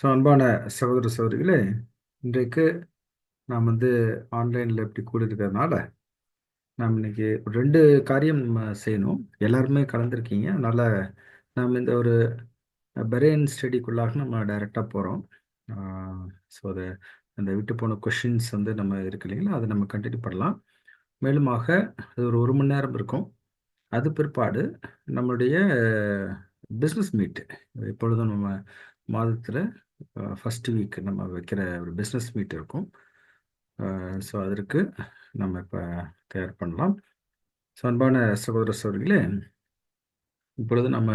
அன்பான சகோதர சகோதரிகளே, இன்றைக்கு நாம் ஆன்லைனில் இப்படி கூடியிருக்கிறதுனால நாம் இன்னைக்கு ரெண்டு காரியம் நம்ம செய்யணும். எல்லாருமே கலந்துருக்கீங்க. அதனால் நாம் இந்த ஒரு பெரேன் ஸ்டடிக்குள்ளாக நம்ம டைரெக்டாக போகிறோம். ஸோ அது அந்த விட்டு போன கொஷின்ஸ் நம்ம இருக்கு இல்லைங்களா, அதை நம்ம கண்டினியூ பண்ணலாம். மேலுமாக அது ஒரு மணி நேரம் இருக்கும். அது பிற்பாடு நம்மளுடைய பிஸ்னஸ் மீட், எப்பொழுதும் நம்ம மாதத்தில் ஃபஸ்ட்டு வீக் நம்ம வைக்கிற ஒரு பிஸ்னஸ் மீட் இருக்கும். ஸோ அதற்கு நம்ம இப்போ தயார் பண்ணலாம். ஸோ அன்பான சகோதர சகோதரிகளே, இப்பொழுது நம்ம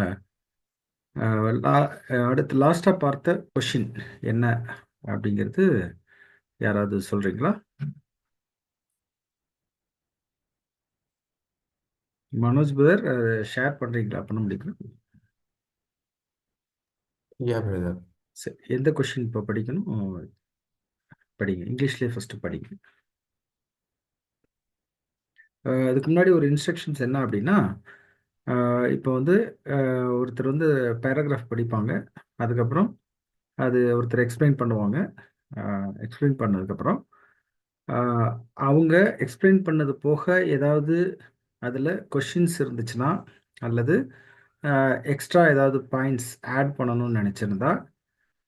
அடுத்து லாஸ்ட்டாக பார்த்த கொஷின் என்ன அப்படிங்கிறது யாராவது சொல்கிறீங்களா? மனோஜ் பிரதர் ஷேர் பண்ணுறீங்களா? பண்ண முடியுங்களா? Yeah, brother. சரி, எந்த கொஷின் இப்போ படிக்கணும்? படிங்க, இங்கிலீஷ்லேயே ஃபஸ்ட்டு படிங்க. அதுக்கு முன்னாடி ஒரு இன்ஸ்ட்ரக்ஷன்ஸ் என்ன அப்படின்னா, இப்போ ஒருத்தர் பேராகிராஃப் படிப்பாங்க. அதுக்கப்புறம் அது ஒருத்தர் எக்ஸ்பிளைன் பண்ணுவாங்க. எக்ஸ்பிளைன் பண்ணதுக்கப்புறம் அவங்க எக்ஸ்பிளைன் பண்ணது போக ஏதாவது அதில் கொஷின்ஸ் இருந்துச்சுன்னா, அல்லது எக்ஸ்ட்ரா ஏதாவது பாயிண்ட்ஸ் ஆட் பண்ணணும்னு நினச்சிருந்தா,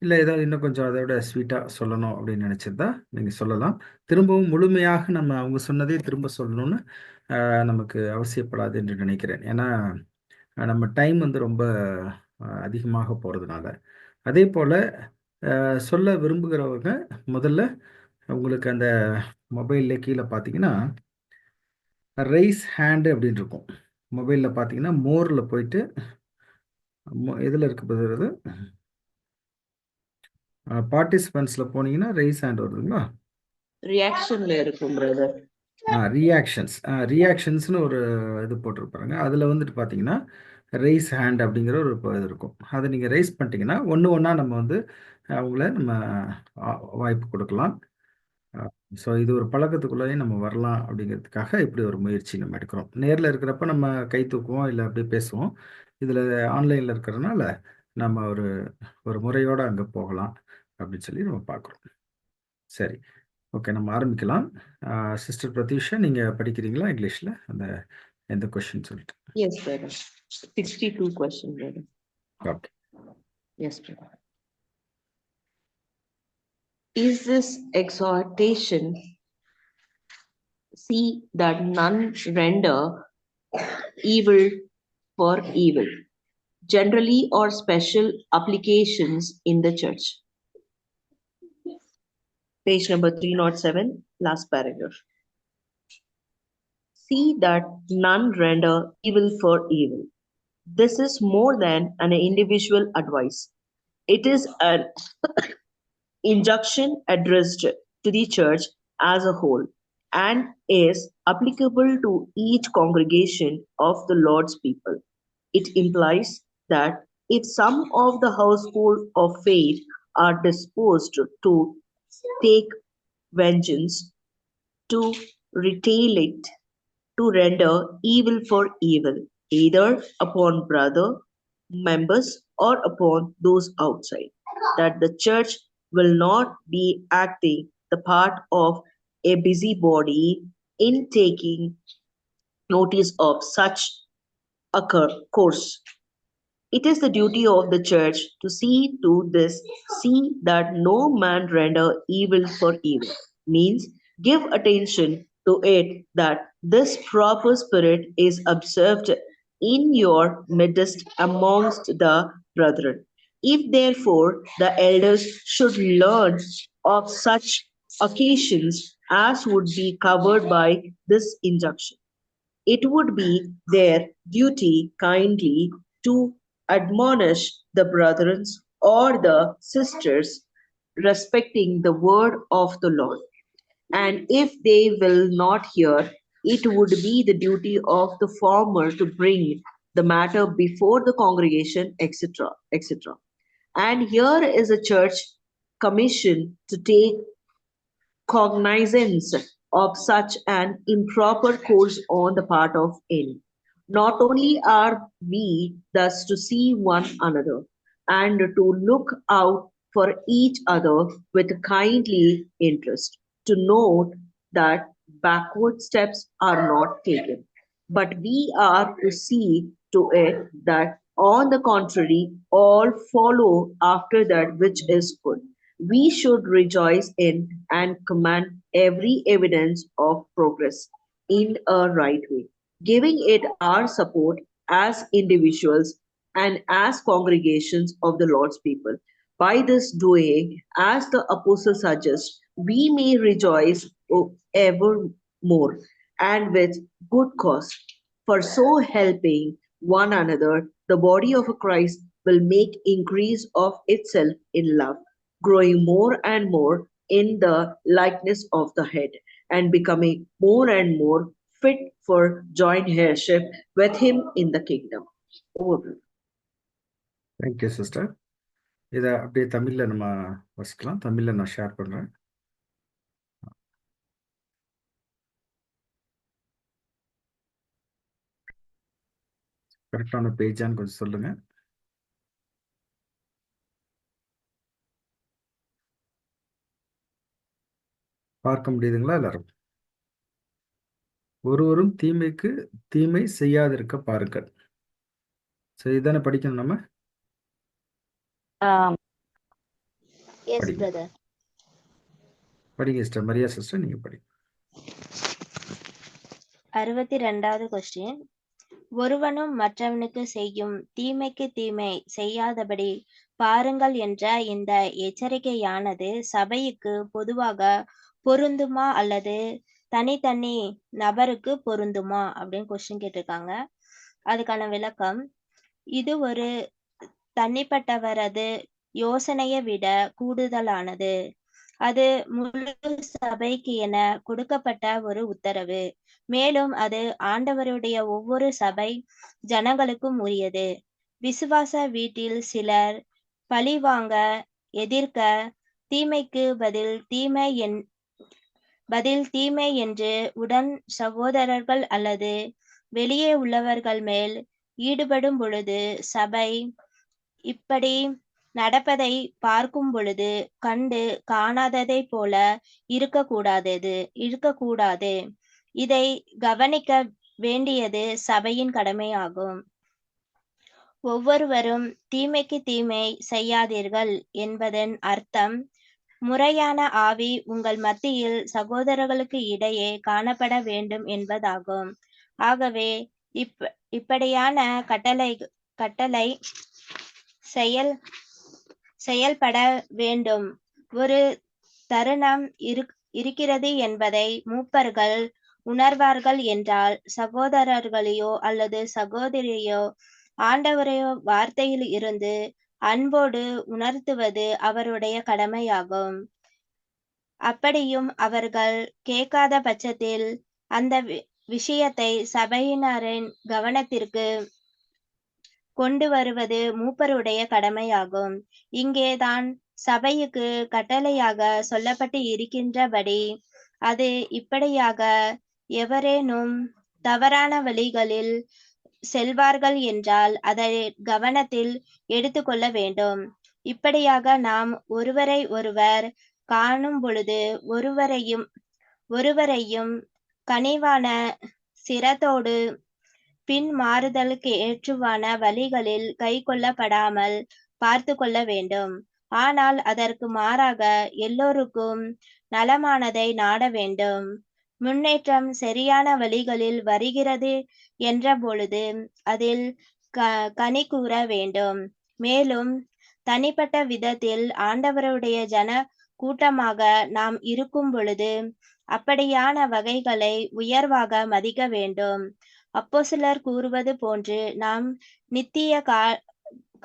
இல்லை ஏதாவது இன்னும் கொஞ்சம் அதோட ஸ்வீட்டாக சொல்லணும் அப்படின்னு நினச்சிருந்தா நீங்கள் சொல்லலாம். திரும்பவும் முழுமையாக நம்ம அவங்க சொன்னதே திரும்ப சொல்லணும்னு நமக்கு அவசியப்படாது என்று நினைக்கிறேன். ஏன்னா நம்ம டைம் ரொம்ப அதிகமாக போகிறதுனால. அதே போல் சொல்ல விரும்புகிறவங்க முதல்ல உங்களுக்கு அந்த மொபைலில் கீழே பார்த்தீங்கன்னா ரைஸ் ஹேண்டு அப்படின்னு இருக்கும். மொபைலில் பார்த்தீங்கன்னா மோரில் போயிட்டு எதில் இருக்குது பார்ட்டிசிபென்ட்ஸில் போனீங்கன்னா ரைஸ் ஹேண்ட் வருதுங்களா? ரியாக்ஷன்ல இருக்கும் பிரதர். ரியாக்ஷன்ஸ்னு ஒரு இது போட்டிருப்பாங்க. அதில் பார்த்தீங்கன்னா ரைஸ் ஹேண்ட் அப்படிங்கிற ஒரு இது இருக்கும். அதை நீங்கள் ரைஸ் பண்ணிட்டீங்கன்னா ஒன்று ஒன்றா நம்ம அவங்கள நம்ம வாய்ப்பு கொடுக்கலாம். ஸோ இது ஒரு பழக்கத்துக்குள்ளேயும் நம்ம வரலாம் அப்படிங்கிறதுக்காக இப்படி ஒரு முயற்சி நம்ம எடுக்கிறோம். நேரில் இருக்கிறப்ப நம்ம கை தூக்குவோம், இல்லை அப்படியே பேசுவோம். இதில் ஆன்லைனில் இருக்கிறதுனால நம்ம ஒரு முறையோடு அங்கே போகலாம் அப்படின்னு சொல்லி நம்ம பார்க்குறோம். சரி, ஓகே, நம்ம ஆரம்பிக்கலாம். சிஸ்டர் பிரதீஷா, நீங்கள் படிக்கிறீங்களா இங்கிலீஷில் அந்த எந்த கொஸ்டின் சொல்லிட்டு? Yes brother. 62 question brother. Okay. Yes brother. Is this exhortation, see that none render evil for evil, generally or special applications in the church? Page number 307, last paragraph. See that none render evil for evil. This is more than an individual advice. It is an injunction addressed to the church as a whole and is applicable to each congregation of the Lord's people. It implies that if some of the household of faith are disposed to take vengeance, to retaliate, to render evil for evil, either upon brother members or upon those outside, that the church will not be acting the part of a busybody in taking notice of such a course. It is the duty of the church to see to this, see that no man render evil for evil, means give attention to it that this proper spirit is observed in your midst amongst the brethren. If therefore the elders should learn of such occasions as would be covered by this injunction, it would be their duty kindly to admonish the brethren or the sisters respecting the word of the Lord. And if they will not hear, it would be the duty of the former to bring the matter before the congregation, etc., etc. And here is a church commission to take cognizance of such an improper course on the part of any. Not only are we thus to see one another and to look out for each other with kindly interest. To note that backward steps are not taken, but we are to see to it that, on the contrary, all follow after that which is good. We should rejoice in and command every evidence of progress in a right way, giving it our support as individuals and as congregations of the Lord's people. By this doing, as the apostle suggests, we may rejoice ever more and with good cause. For so helping one another, the body of Christ will make increase of itself in love, growing more and more in the likeness of the head, and becoming more and more fit for joint heirship with him in the kingdom. Over. Thank you sister. இதை அப்படியே தமிழில் நம்ம வசிக்கலாம். தமிழில் நான் share பண்ணுறேன். கரெக்டான பேஜான்னு கொஞ்சம் சொல்லுங்க. பார்க்க முடியுதுங்களா எல்லாரும்? ஒருவரும் தீமைக்கு தீமை செய்யாதிருக்க பாருங்கள். சரி, இதானே படிக்கணும் நம்ம. படிங்க சிஸ்டர். மரியா சிஸ்டர், நீங்க படிங்க. 62வது கொஸ்டின். ஒருவனும் மற்றவனுக்கு செய்யும் தீமைக்கு தீமை செய்யாதபடி பாருங்கள் என்ற இந்த எச்சரிக்கையானது சபைக்கு பொதுவாக பொருந்துமா அல்லது தனித்தனி நபருக்கு பொருந்துமா அப்படின்னு கொஸ்டின் கேட்டிருக்காங்க. அதுக்கான விளக்கம், இது ஒரு தனிப்பட்டவரது யோசனையை விட கூடுதலானது. அது முழு சபைக்கு என கொடுக்கப்பட்ட ஒரு உத்தரவு. மேலும் அது ஆண்டவருடைய ஒவ்வொரு சபை ஜனங்களுக்கும் உரியது. விசுவாச வீட்டில் சிலர் பழிவாங்க, எதிர்க்க, தீமைக்கு பதில் தீமை என்று உடன் சகோதரர்கள் அல்லது வெளியே உள்ளவர்கள் மேல் ஈடுபடும் பொழுது சபை இப்படி நடப்பதை பார்க்கும் பொழுது கண்டு காணாததை போல இருக்கக்கூடாது. இதை கவனிக்க வேண்டியது சபையின் கடமையாகும். ஒவ்வொருவரும் தீமைக்கு தீமை செய்யாதீர்கள் என்பதன் அர்த்தம், முறையான ஆவி உங்கள் மத்தியில் சகோதரர்களுக்கு இடையே காணப்பட வேண்டும் என்பதாகும். ஆகவே இப்படியான கட்டளை செயல்பட வேண்டும். ஒரு தருணம் இருக்கிறது என்பதை மூப்பர்கள் உணர்வார்கள் என்றால் சகோதரர்களையோ அல்லது சகோதரியோ ஆண்டவரையோ வார்த்தையில் இருந்து அன்போடு உணர்த்துவது அவருடைய கடமையாகும். அப்படியும் அவர்கள் கேட்காத பட்சத்தில் அந்த விஷயத்தை சபையினரின் கவனத்திற்கு கொண்டு வருவது மூப்பருடைய கடமையாகும். இங்கேதான் சபைக்கு கட்டளையாக சொல்லப்பட்டு இருக்கின்றபடி அது இப்படியாக எவரேனும் தவறான வழிகளில் செல்வார்கள் என்றால் அதை கவனத்தில் எடுத்துக்கொள்ள வேண்டும். இப்படியாக நாம் ஒருவரை ஒருவர் காணும் பொழுது ஒருவரையும் கனிவான சிரத்தோடு பின் மாறுதலுக்கு ஏற்றுவான வழிகளில் கை கொள்ளப்படாமல் பார்த்து கொள்ள வேண்டும். ஆனால் அதற்கு மாறாக எல்லோருக்கும் நலமானதை நாட வேண்டும். முன்னேற்றம் சரியான வழிகளில் வருகிறது என்ற பொழுது அதில் கனி கூற வேண்டும். மேலும் தனிப்பட்ட விதத்தில் ஆண்டவருடைய ஜன கூட்டமாக நாம் இருக்கும் பொழுது அப்படியான வகைகளை உயர்வாக மதிக்க வேண்டும். அப்போஸ்தலர் கூறுவது போன்று நாம் நித்திய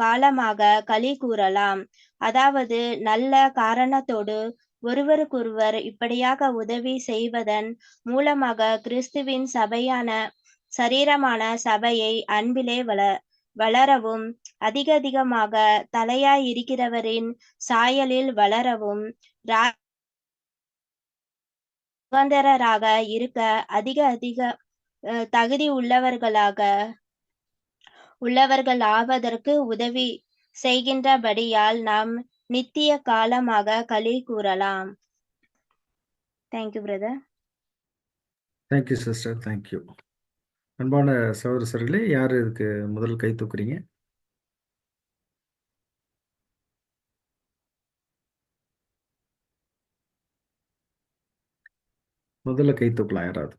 காலமாக களி கூறலாம். அதாவது நல்ல காரணத்தோடு ஒருவருக்கொருவர் இப்படியாக உதவி செய்வதன் மூலமாக கிறிஸ்துவின் சரீரமான சபையை அன்பிலே வளரவும் அதிகமாக தலையாய் இருக்கிறவரின் சாயலில் வளரவும் சுதந்திரராக இருக்க அதிக தகுதி உள்ளவர்கள் ஆவதற்கு உதவி செய்கின்றபடியால் நாம் நித்திய காலமாக களி கூறலாம். Thank you brother. Thank you sister, thank you. அன்பான சகோதரர்களே, யார் இதுக்கு முதல் கை தூக்குறீங்க? முதல்ல கை தூக்கலாம் யாராவது.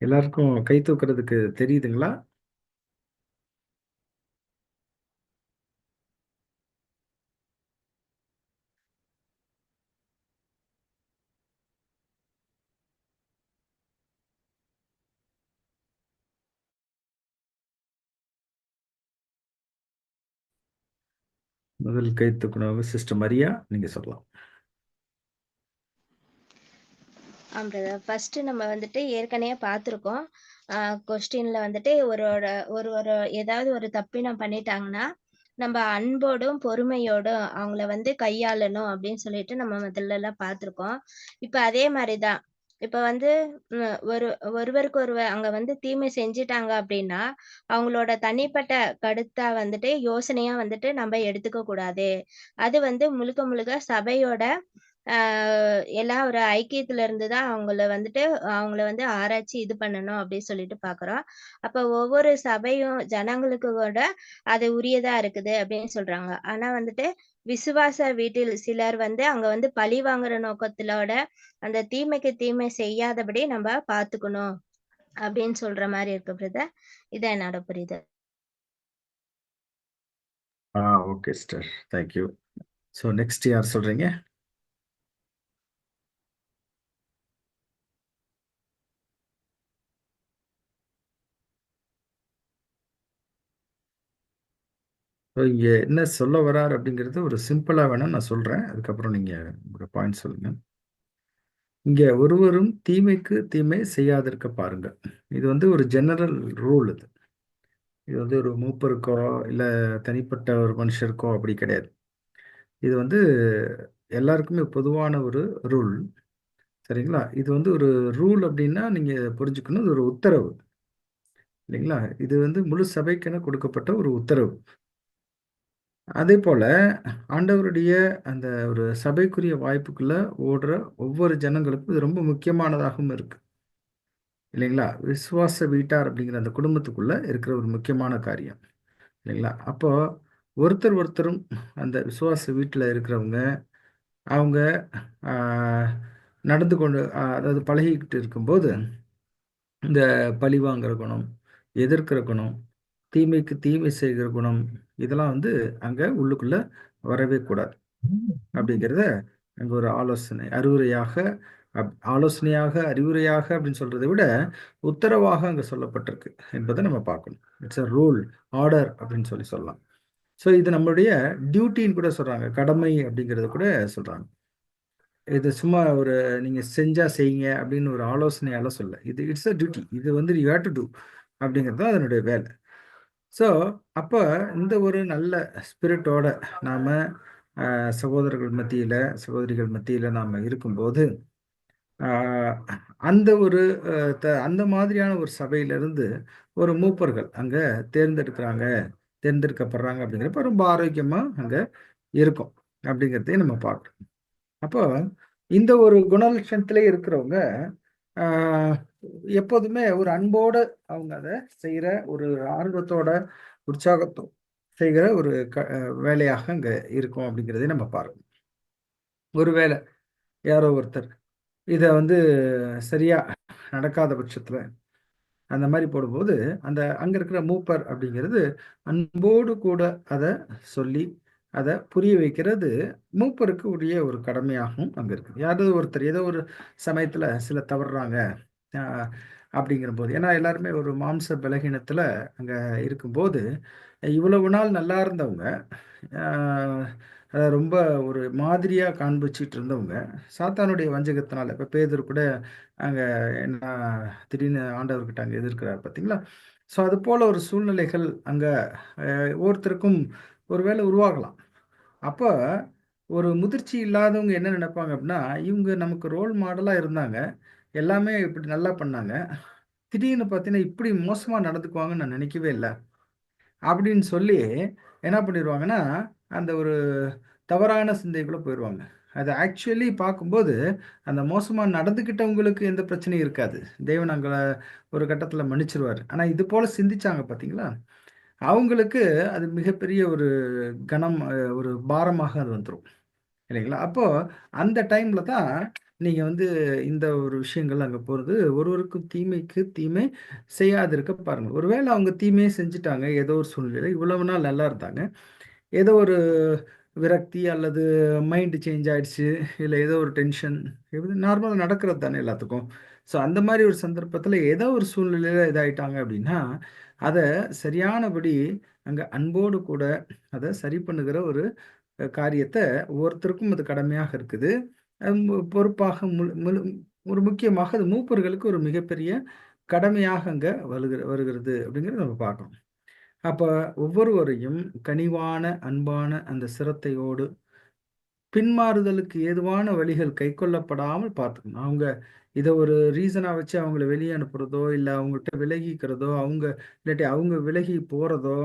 எல்லாருக்கும் கை தூக்குறதுக்கு தெரியுதுங்களா? முதல் கை தூக்குனவங்க சிஸ்டர் மரியா, நீங்க சொல்லலாம். பிரதர், ஃபர்ஸ்ட் நம்ம வந்துட்டு ஏற்கனவே பார்த்துருக்கோம். கொஸ்டின்ல வந்துட்டு ஒரு ஏதாவது ஒரு தப்பினம் பண்ணிட்டாங்கன்னா நம்ம அன்போடும் பொறுமையோடும் அவங்கள வந்து கையாளணும் அப்படின்னு சொல்லிட்டு நம்ம முதல்ல எல்லாம் பார்த்துருக்கோம். இப்ப அதே மாதிரிதான் இப்ப வந்து ஒருவருக்கு ஒருவர் அங்க வந்து தீமை செஞ்சிட்டாங்க அப்படின்னா அவங்களோட தனிப்பட்ட கருத்தா வந்துட்டு யோசனையா வந்துட்டு நம்ம எடுத்துக்க கூடாது. அது வந்து முழுக்க முழுக்க சபையோட எல்லாம் ஒரு ஐக்கியத்துல இருந்துதான் அவங்கள வந்து ஆராய்ச்சி இது பண்ணணும் அப்படின்னு சொல்லிட்டு பாக்குறோம். அப்ப ஒவ்வொரு சபையும் ஜனங்களுக்கு கூட அது உரியதா இருக்குது அப்படின்னு சொல்றாங்க. ஆனா வந்துட்டு விசுவாச வீட்டில் சிலர் வந்து அங்க வந்து பழி வாங்குற நோக்கத்திலோட அந்த தீமைக்கு தீமை செய்யாதபடி நம்ம பாத்துக்கணும் அப்படின்னு சொல்ற மாதிரி இருக்கு பிரதர். இதான் என்னோட புரிதல். Okay sister, thank you. So next யார் சொல்றீங்க? இங்க என்ன சொல்ல வரார் அப்படிங்கிறது ஒரு சிம்பிளா வேணா நான் சொல்றேன், அதுக்கப்புறம் நீங்க உங்க பாயிண்ட் சொல்லுங்க. இங்க ஒருவரும் தீமைக்கு தீமை செய்யாதிருக்க பாருங்க. இது வந்து ஒரு ஜெனரல் ரூல். இது வந்து ஒரு மூப்பருக்கோ இல்லை தனிப்பட்ட ஒரு மனுஷருக்கோ அப்படி கிடையாது. இது வந்து எல்லாருக்குமே பொதுவான ஒரு ரூல். சரிங்களா? இது வந்து ஒரு ரூல் அப்படின்னா நீங்க புரிஞ்சுக்கணும், இது ஒரு உத்தரவு இல்லைங்களா? இது வந்து முழு சபைக்கென கொடுக்கப்பட்ட ஒரு உத்தரவு. அதே போல ஆண்டவருடைய அந்த ஒரு சபைக்குரிய வாய்ப்புக்குள்ள ஓடுற ஒவ்வொரு ஜனங்களுக்கும் இது ரொம்ப முக்கியமானதாகவும் இருக்கு இல்லைங்களா? விசுவாச வீட்டார் அப்படிங்கிற அந்த குடும்பத்துக்குள்ள இருக்கிற ஒரு முக்கியமான காரியம் இல்லைங்களா? அப்போ ஒருத்தர் ஒருத்தரும் அந்த விசுவாச வீட்டில் இருக்கிறவங்க அவங்க நடந்து கொண்டு அதாவது பழகிக்கிட்டு இருக்கும்போது இந்த பழி வாங்குற குணம், எதிர்க்கிற குணம், தீமைக்கு தீமை செய்கிற குணம், இதெல்லாம் வந்து அங்கே உள்ளுக்குள்ள வரவே கூடாது அப்படிங்கிறத அங்கே ஒரு ஆலோசனை அறிவுரையாக ஆலோசனையாக அறிவுரையாக அப்படின்னு சொல்றதை விட உத்தரவாக அங்கே சொல்லப்பட்டிருக்கு என்பதை நம்ம பார்க்கணும். இட்ஸ் அ ரூல், ஆர்டர் அப்படின்னு சொல்லலாம். ஸோ இது நம்மளுடைய டியூட்டின்னு கூட சொல்றாங்க, கடமை அப்படிங்கிறது கூட சொல்றாங்க. இது சும்மா ஒரு நீங்க செஞ்சா செய்யுங்க அப்படின்னு ஒரு ஆலோசனையால சொல்ல, இது இட்ஸ் அ டியூட்டி. இது வந்து யூ ஹேவ் டு டூ அப்படிங்கிறது தான் அதனுடைய வேலை. ஸோ அப்போ இந்த ஒரு நல்ல ஸ்பிரிட்டோட நாம சகோதரர்கள் மத்தியில சகோதரிகள் மத்தியில நாம இருக்கும்போது அந்த ஒரு அந்த மாதிரியான ஒரு சபையிலிருந்து ஒரு மூப்பர்கள் அங்க தேர்ந்தெடுக்கப்படுறாங்க அப்படிங்கிறப்ப ரொம்ப ஆரோக்கியமா அங்க இருக்கும் அப்படிங்கிறதையும் நம்ம பார்க்கணும். அப்போ இந்த ஒரு குணலட்சணத்திலே இருக்கிறவங்க எப்போதுமே ஒரு அன்போட அவங்க அதை செய்யற ஒரு ஆர்வத்தோட உற்சாகத்தோட செய்கிற ஒரு வேலையாக அங்க இருக்கும் அப்படிங்கிறதையும் நம்ம பார்க்கணும். ஒருவேளை யாரோ ஒருத்தர் இதை வந்து சரியா நடக்காத பட்சத்துல அந்த மாதிரி போடும்போது அந்த அங்க இருக்கிற மூப்பர் அப்படிங்கிறது அன்போடு கூட அதை சொல்லி அதை புரிய வைக்கிறது மூப்பருக்கு உரிய ஒரு கடமையாகவும் அங்க இருக்கு. யாராவது ஒருத்தர் ஏதோ ஒரு சமயத்துல சில தவறுறாங்க அப்படிங்கிற போது, ஏன்னா எல்லாருமே ஒரு மாம்ச பலகீனத்துல அங்க இருக்கும்போது இவ்வளவு நாள் நல்லா இருந்தவங்க ரொம்ப ஒரு மாதிரியா காண்பிச்சிட்டு இருந்தவங்க சாத்தானுடைய வஞ்சகத்தினால இப்ப பேதுரு கூட அங்க என்ன திடீர்னு ஆண்டவர்கிட்ட அங்க எதிர்க்கிறார் பார்த்தீங்களா? ஸோ அது போல ஒரு சூழ்நிலைகள் அங்க ஒவ்வொருத்தருக்கும் ஒருவேளை உருவாகலாம். அப்போ ஒரு முதிர்ச்சி இல்லாதவங்க என்ன நினைப்பாங்க அப்படின்னா, இவங்க நமக்கு ரோல் மாடலா இருந்தாங்க. எல்லாமே இப்படி நல்லா பண்ணாங்க. திடீர்னு பார்த்தீங்கன்னா, இப்படி மோசமா நடந்துக்குவாங்கன்னு நான் நினைக்கவே இல்ல. அப்படின்னு சொல்லி என்ன பண்ணிருவாங்கன்னா, அந்த ஒரு தவறான சிந்தைக்குள்ள போயிருவாங்க. அது ஆக்சுவலி பார்க்கும்போது, அந்த மோசமா நடந்துக்கிட்டவங்களுக்கு எந்த பிரச்சனையும் இருக்காது. தேவன் அங்க ஒரு கட்டத்தில மன்னிச்சுருவாரு. ஆனா இது போல சிந்திச்சாங்க பார்த்தீங்களா? அவங்களுக்கு அது மிகப்பெரிய ஒரு கனம் ஒரு பாரமாக அது வந்துரும். இல்லைங்களா? அப்போ அந்த டைம்ல தான் நீங்க வந்து இந்த ஒரு விஷயங்கள் அங்க போறது, ஒருவருக்கும் தீமைக்கு தீமை செய்யாதிருக்க பாருங்க. ஒருவேள அவங்க தீமையே செஞ்சுட்டாங்க, ஏதோ ஒரு சூழ்நிலையில. இவ்வளவு நாள் நல்லா இருந்தாங்க. ஏதோ ஒரு விரக்தி அல்லது மைண்ட் சேஞ்ச் ஆயிடுச்சு. இல்ல ஏதோ ஒரு டென்ஷன். இது நார்மலா நடக்கிறது தானே எல்லாத்துக்கும். ஸோ அந்த மாரி ஒரு சந்தர்ப்பத்தில ஏதோ ஒரு சூழ்நிலையில இதாயிட்டாங்க அப்படின்னா, அத சரியானபடி அங்க அன்போடு கூட அத சரி பண்ணுகிற ஒரு காரியத்த ஒவ்வொருத்தருக்கும் அது கடமையாக இருக்குது. பொறுப்பாக முழு ஒரு முக்கியமாக அது மூப்பர்களுக்கு ஒரு மிகப்பெரிய கடமையாக அங்க வருகிறது அப்படிங்கிறத நம்ம பார்க்கிறோம். அப்ப ஒவ்வொருவரையும் கனிவான, அன்பான அந்த சிரத்தையோடு பின்மாறுதலுக்கு ஏதுவான வழிகள் கைக்கொள்ளப்படாமல் பார்த்துக்கணும். அவங்க இத ஒரு ரீசனா வச்சு அவங்கள வெளிய அனுப்புறதோ, இல்ல அவங்கள்ட்ட விலகிக்கிறதோ, இல்லாட்டி அவங்க விலகி போறதோ,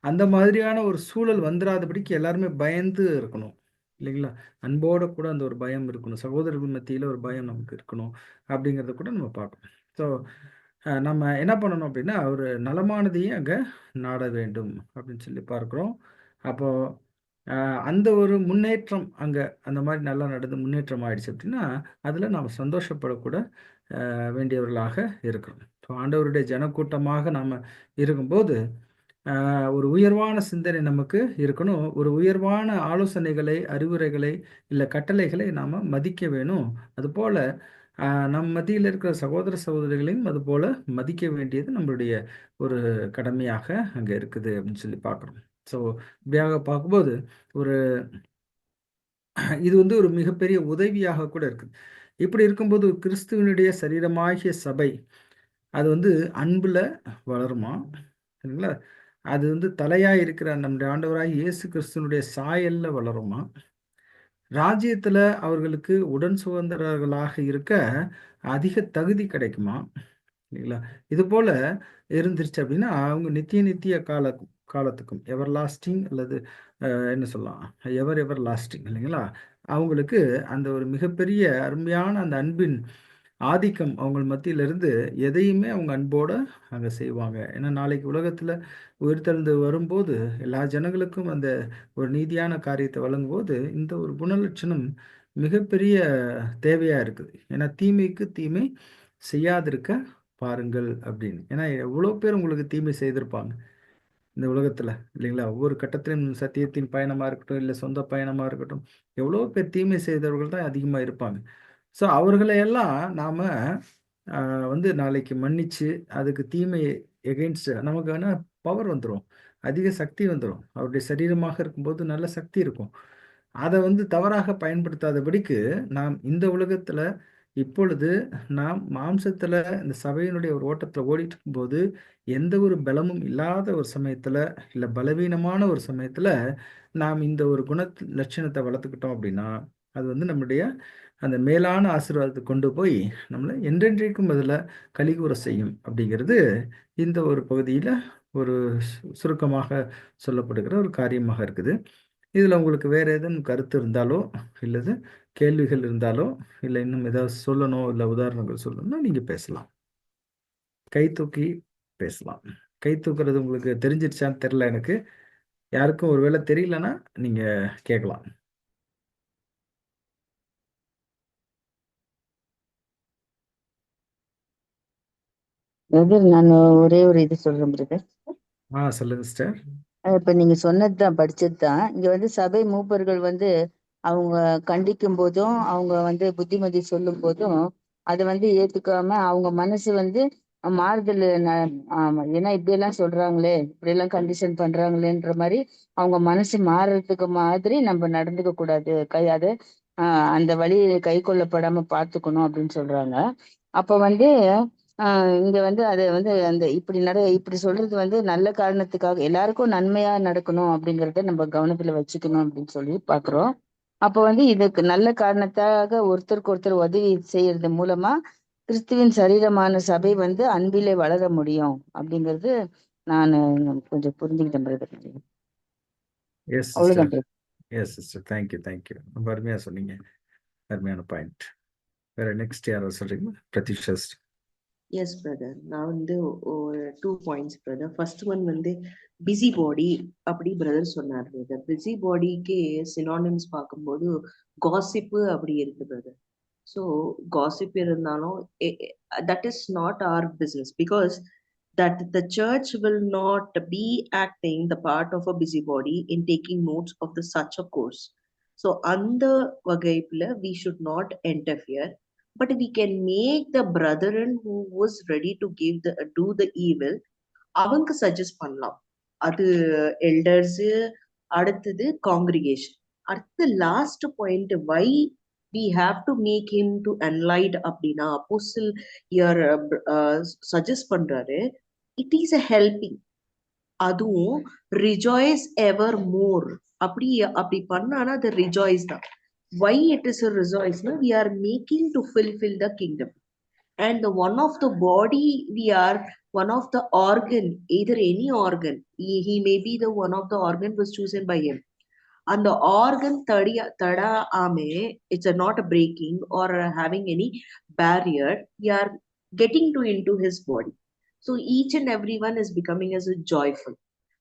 அந்த மாதிரியான ஒரு சூழல் வந்துராதபடிக்கு எல்லாருமே பயந்து இருக்கணும். இல்லைங்களா? அன்போட கூட அந்த ஒரு பயம் இருக்கணும். சகோதரர்கள் மத்தியில ஒரு பயம் நமக்கு இருக்கணும். அப்படிங்கிறத கூட நம்ம பார்க்கணும். ஸோ, நம்ம என்ன பண்ணணும் அப்படின்னா, ஒரு நலமானதையே அங்க நாட வேண்டும் அப்படின்னு சொல்லி பார்க்கிறோம். அப்போ அ அந்த ஒரு முன்னேற்றம் அங்க அந்த மாரி நல்லா நடந்து முன்னேற்றம் ஆயிடுச்சு அப்படின்னா, அதில நாம சந்தோஷப்படக்கூட வேண்டியவர்களாக இருக்கிறோம். ஸோ ஆண்டவருடைய ஜனக்கூட்டமாக நாம இருக்கும்போது, ஒரு உயர்வான சிந்தனை நமக்கு இருக்கணும். ஒரு உயர்வான ஆலோசனைகளை, அறிவுரைகளை, இல்ல கட்டளைகளை நாம மதிக்க வேணும். அதுபோல நம் மத்தியில இருக்கிற சகோதர, சகோதரிகளையும் அதுபோல மதிக்க வேண்டியது நம்மளுடைய ஒரு கடமையாக அங்க இருக்குது அப்படின்னு சொல்லி பார்க்குறோம். ஸோ இப்படியாக பார்க்கும்போது, ஒரு இது வந்து ஒரு மிகப்பெரிய உதவியாக கூட இருக்குது. இப்படி இருக்கும்போது கிறிஸ்துவினுடைய சரீரமாகிய சபை, அது வந்து அன்புல வளருமா? சரிங்களா? அது வந்து தலையா இருக்கிற நம்முடைய ஆண்டவராகிய இயேசு கிறிஸ்துவினுடைய சாயல்ல வளருமா? ராஜ்யத்துல அவர்களுக்கு உடன் சுதந்திரர்களாக இருக்க அதிக தகுதி கிடைக்குமா? இல்லைங்களா? இதுபோல இருந்துருச்சு அப்படின்னா, அவங்க நித்திய நித்திய காலத்துக்கும் எவர்லாஸ்டிங் அல்லது என்ன சொல்லலாம்? எவர் லாஸ்டிங் இல்லைங்களா? அவங்களுக்கு அந்த ஒரு மிகப்பெரிய அருமையான அந்த அன்பின் ஆதிக்கம் அவங்க மத்தியிலிருந்து எதையுமே அவங்க அன்போட அங்க செய்வாங்க. ஏன்னா நாளைக்கு உலகத்துல உயிர்த்தெழுந்து வரும்போது, எல்லா ஜனங்களுக்கும் அந்த ஒரு நீதியான காரியத்த வழங்கும்போது, இந்த ஒரு குணலட்சணம் மிகப்பெரிய தேவையா இருக்குது. ஏன்னா தீமைக்கு தீமை செய்யாதிருக்க பாருங்கள் அப்படின்னு. ஏன்னா எவ்வளோ பேர் உங்களுக்கு தீமை செய்திருப்பாங்க. இந்த உலகத்துல இல்லைங்களா? ஒவ்வொரு கட்டத்திலும் சத்தியத்தின் பயணமா இருக்கட்டும், இல்ல சொந்த பயணமா இருக்கட்டும், எவ்வளோ பேர் தீமை செய்தவர்கள் தான் அதிகமா இருப்பாங்க. ஸோ அவர்கள எல்லாம் நாம அ வந்து நாளைக்கு மன்னிச்சு, அதுக்கு தீமை எகெயின்ஸ்ட் நமக்கு ஆனா பவர் வந்துரும். அதிக சக்தி வந்துரும். அவருடைய சரீரமாக இருக்கும்போது நல்ல சக்தி இருக்கும். அத வந்து தவறாக பயன்படுத்தாதபடிக்கு, நாம் இந்த உலகத்துல இப்பொழுது நாம் மாம்சத்துல இந்த சபையினுடைய ஒரு ஓட்டத்துல ஓடிட்டு இருக்கும்போது, எந்த ஒரு பலமும் இல்லாத ஒரு சமயத்துல, இல்ல பலவீனமான ஒரு சமயத்துல, நாம் இந்த ஒரு லட்சணத்த வளர்த்துக்கிட்டோம் அப்படின்னா, அது வந்து நம்முடைய அந்த மேலான ஆசீர்வாதத்துக்கு கொண்டு போய் நம்மள என்றென்றைக்கும் அதுல களிகூர செய்யும் அப்படிங்கிறது, இந்த ஒரு பகுதியில ஒரு சுருக்கமாக சொல்லப்படுகிற ஒரு காரியமாக இருக்குது. இதுல உங்களுக்கு வேற ஏதேனும் கருத்து இருந்தாலோ, இல்லது கேள்விகள் இருந்தாலோ, இல்ல இன்னும் ஏதாவது சொல்லணும், இல்ல உதாரணங்கள் சொல்லணும்னா நீங்க பேசலாம். கை தூக்கி பேசலாம். கை தூக்குறது உங்களுக்கு தெரிஞ்சிருச்சான்னு தெரியல எனக்கு. யாருக்கும் ஒரு வேள தெரியலன்னா, நீங்க கேட்கலாம். பிரதர், நான் ஒரே ஒரு இது சொல்றேன் பிரதர். சொல்லுங்க சிஸ்டர். இப்ப நீங்க சொன்னதுதான், படிச்சதுதான். இங்க வந்து சபை மூப்பர்கள் வந்து அவங்க கண்டிக்கும் போதும், அவங்க வந்து புத்திமதி சொல்லும் போதும், அதை வந்து ஏத்துக்காம அவங்க மனசு வந்து மாறுதல் ஆமா, ஏன்னா இப்படி எல்லாம் சொல்றாங்களே, இப்படி எல்லாம் கண்டிஷன் பண்றாங்களேன்ற மாதிரி அவங்க மனசு மாறுறதுக்கு மாதிரி நம்ம நடந்துக்க கூடாது. அது அந்த வழி கை கொள்ளப்படாம பார்த்துக்கணும் அப்படின்னு சொல்றாங்க. அப்ப வந்து இங்க வந்து அதை வந்து அந்த இப்படி சொல்றது வந்து நல்ல காரணத்துக்காக எல்லாருக்கும் நன்மையா நடக்கணும் அப்படிங்கறத நம்ம கவனத்துல வச்சுக்கணும் அப்படின்னு சொல்லி பாக்குறோம். அப்ப வந்து இதுக்கு நல்ல காரணத்தாக ஒருத்தருக்கு ஒருத்தர் உதவி செய்யறது மூலமா கிறிஸ்துவின் சரீரமான சபை வந்து அன்பிலே வளர முடியும் அப்படிங்கிறது நான் கொஞ்சம் புரிஞ்சுக்கிட்டேன் பிரதர். எஸ் சிஸ்டர், அவ்வளவுதான் brother. Yes sister, thank you. ரொம்ப அருமையா சொன்னீங்க, அருமையான பாயிண்ட். வேற நெக்ஸ்ட் யாராவது சொல்றீங்களா? பிரதீஷா sister. எஸ் பிரதர், நான் வந்து ஒரு 2 points பிரதர். ஃபர்ஸ்ட் ஒன் வந்து பிஸி பாடி அப்படி பிரதர் சொன்னார் பிரதர். பிஸி பாடிக்கு சினானிம்ஸ் பார்க்கும்போது காசிப்பு அப்படி இருக்கு பிரதர். ஸோ காசிப் இருந்தாலும் that is not our business, because that the church will not be acting the part of a busybody in taking notes of the such a course. So அந்த வகைப்புல we should not interfere, but we can make the brethren who was ready to do the evil அவங்க suggest பண்ணலாம். அது elders, அடுத்தது congregation. அடுத்து last point, why we have to make him to enlight அப்படின்னா apostle இயர் suggest பண்றாரு, it is a helping. அதுவும் rejoice ever more அப்படி பண்ணானா அது ரிஜாய்ஸ் தான். why it is a rejoice na, we are making to fulfill the kingdom, and the one of the body, we are one of the organ, either any organ, he may be the one of the organ was chosen by him, and the organ tada ame, it's not a breaking or having any barrier, we are getting to into his body. So each and everyone is becoming as a joyful.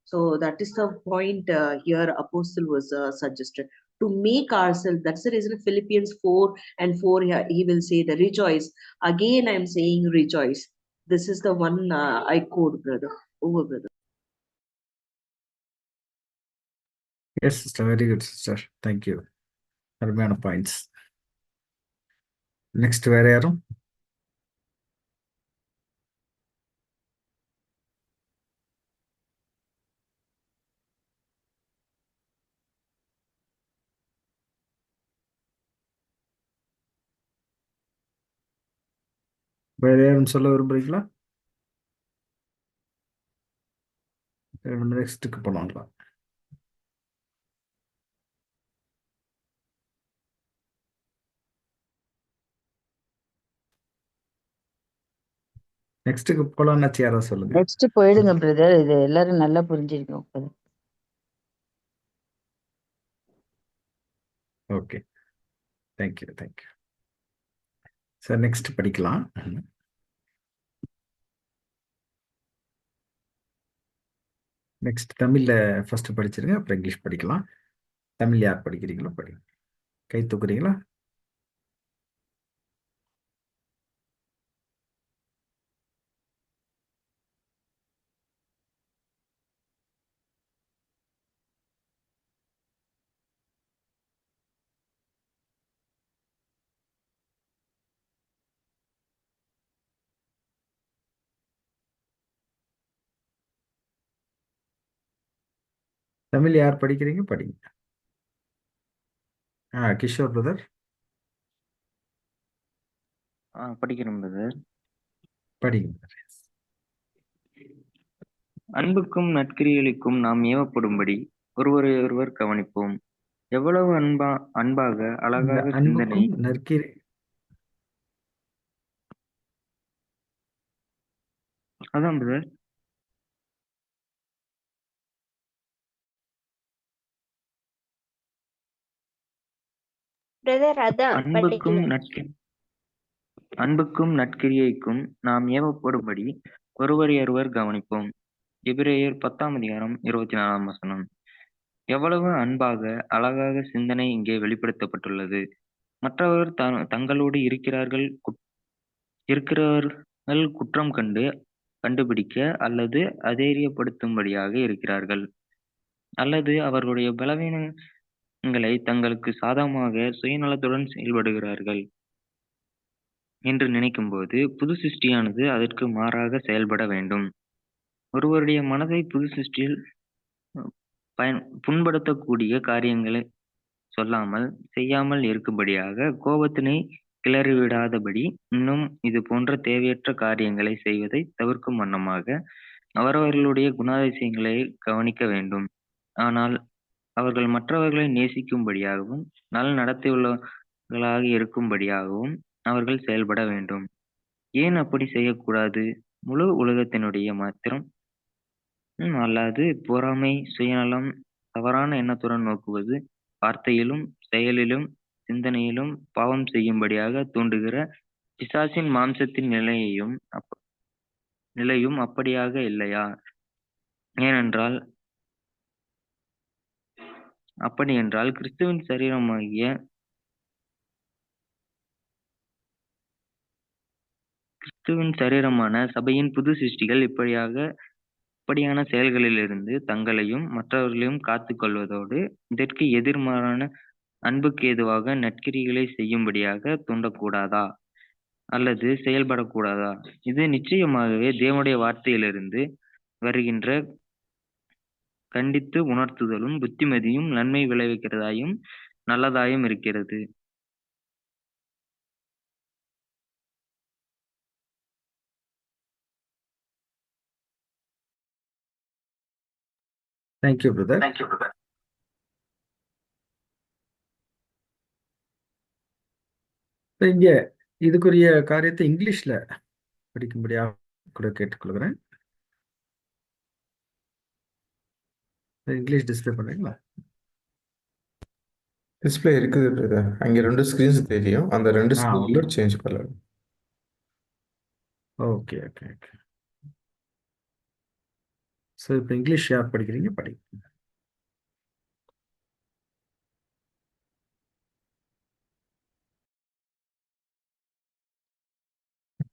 So that is the point here apostle was suggested to make ourselves. That's the reason Philippians 4:4 he will say the rejoice. Again I'm saying rejoice. This is the one I quote brother. Over brother. Yes sister, very good sister, thank you. அருமையான points. Next வேற யாரும்? வேற யாரும் சொல்ல விரும்புறீங்களா? நெக்ஸ்ட்டுக்கு போனாங்களா? நெக்ஸ்ட்டுக்கு போலாம்னாச்சு யாராவது சொல்லுங்க. நெக்ஸ்ட் போயிடுங்க பிரதர், இது எல்லாரும் நல்லா புரிஞ்சிருக்கோம். Okay, thank you. சார் நெக்ஸ்ட் படிக்கலாம். நெக்ஸ்ட் தமிழ்ல ஃபர்ஸ்ட் படிச்சிருங்க, அப்புறம் இங்கிலீஷ் படிக்கலாம். தமிழ் யார் படிக்கிறீங்களோ படிங்க. கை தூக்குறீங்களா? தமிழ் யார் படிக்கிறீங்க படிங்க. கிஷோர் பிரதர் படிக்கிறோம் பிரதர். படிங்க. அன்புக்கும் நற்கிரியலுக்கும் நாம் ஏவப்படும்படி ஒருவரை ஒருவர் கவனிப்போம். எவ்வளவு அன்பாக அழகாக சிந்தனை. அன்புக்கும் நற்கிரி அதான் பிரதர். பிரதர் அதான் அன்புக்கும் நற்கிரியைக்கும் நாம் ஏவப்படும்படி ஒருவரையொருவர் கவனிப்போம். எபிரேயர் 10:24. எவ்வளவு அன்பாக அழகாக சிந்தனை இங்கே வெளிப்படுத்தப்பட்டுள்ளது. மற்றவர் தங்களோடு இருக்கிறவர்கள் குற்றம் கண்டுபிடிக்க அல்லது அதைரியப்படுத்தும்படியாக இருக்கிறார்கள், அல்லது அவர்களுடைய பலவீனங்களை தங்களுக்கு சாதகமாக சுயநலத்துடன் செயல்படுகிறார்கள் என்று நினைக்கும்போது புது சிருஷ்டியானது அதற்கு மாறாக செயல்பட வேண்டும். ஒருவருடைய மனதை புது சிருஷ்டியில் புண்படுத்தக்கூடிய காரியங்களை சொல்லாமல் செய்யாமல் இருக்கும்படியாக கோபத்தினை கிளறிவிடாதபடி இன்னும் இது போன்ற தேவையற்ற காரியங்களை செய்வதை தவிர்க்கும் வண்ணமாக அவரவர்களுடைய குணாதிசயங்களை கவனிக்க வேண்டும். ஆனால் அவர்கள் மற்றவர்களை நேசிக்கும்படியாகவும் நல் நடத்தையுள்ளவர்களாக இருக்கும்படியாகவும் அவர்கள் செயல்பட வேண்டும். ஏன் அப்படி செய்யக்கூடாது? முழு உலகத்தினுடைய மாத்திரம் அல்லாது பொறாமை, சுயநலம், தவறான எண்ணத்துடன் நோக்குவது, வார்த்தையிலும் செயலிலும் சிந்தனையிலும் பாவம் செய்யும்படியாக தூண்டுகிற பிசாசின் மாம்சத்தின் நிலையும் அப்படியாக இல்லையா? அப்படியென்றால் கிறிஸ்துவின் சரீரமான சபையின் புது சிருஷ்டிகள் இப்படியான செயல்களிலிருந்து தங்களையும் மற்றவர்களையும் காத்துக் கொள்வதோடு இதற்கு எதிர்மாறான அன்புக்கு ஏதுவாக நற்கிரிகளை செய்யும்படியாக தூண்டக்கூடாதா அல்லது செயல்படக்கூடாதா? இது நிச்சயமாகவே தேவனுடைய வார்த்தையிலிருந்து வருகின்ற கண்டித்து உணர்த்துதலும் புத்திமதியும் நன்மை விளைவிக்கிறதாயும் நல்லதாயும் இருக்கிறது. Thank you brother. இங்க இதுக்குரிய காரியத்தை இங்கிலீஷ்ல படிக்கும்படியாக கூட கேட்டுக்கொள்கிறேன். இங்கிலீஷ் டிஸ்பிளே பண்ணுறீங்களா? டிஸ்பிளே இருக்குது பிரதர். அங்கே 2 ஸ்க்ரீன்ஸ் தெரியும். அந்த 2 ஓகே ஸ்க்ரீன்ல சேஞ்ச் பண்ணலாம். Okay okay okay. ஸோ இப்போ இங்கிலீஷ் யார் படிக்கிறீங்க? படிங்க.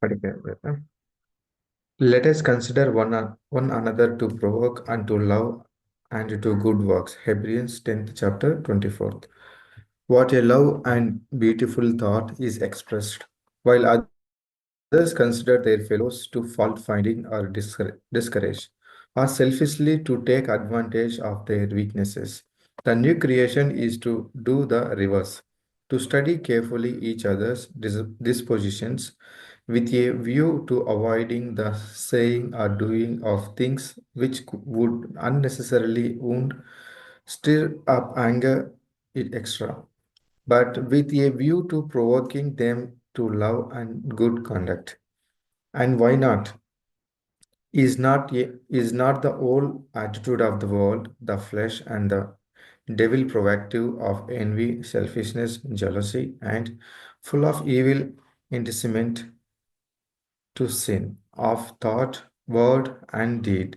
படிக்கிறேன் brother. Let us consider one another to provoke unto love and to good works. Hebrews 10th chapter 24th. What a love and beautiful thought is expressed, while others consider their fellows to fault finding or discourage, or selfishly to take advantage of their weaknesses. The new creation is to do the reverse, to study carefully each other's dispositions, with a view to avoiding the saying or doing of things which would unnecessarily wound, stir up anger, etc., but with a view to provoking them to love and good conduct. And why not? Is not the whole attitude of the world, the flesh and the devil, provocative of envy, selfishness, jealousy, and full of evil incitement to sin, of thought, word, and deed?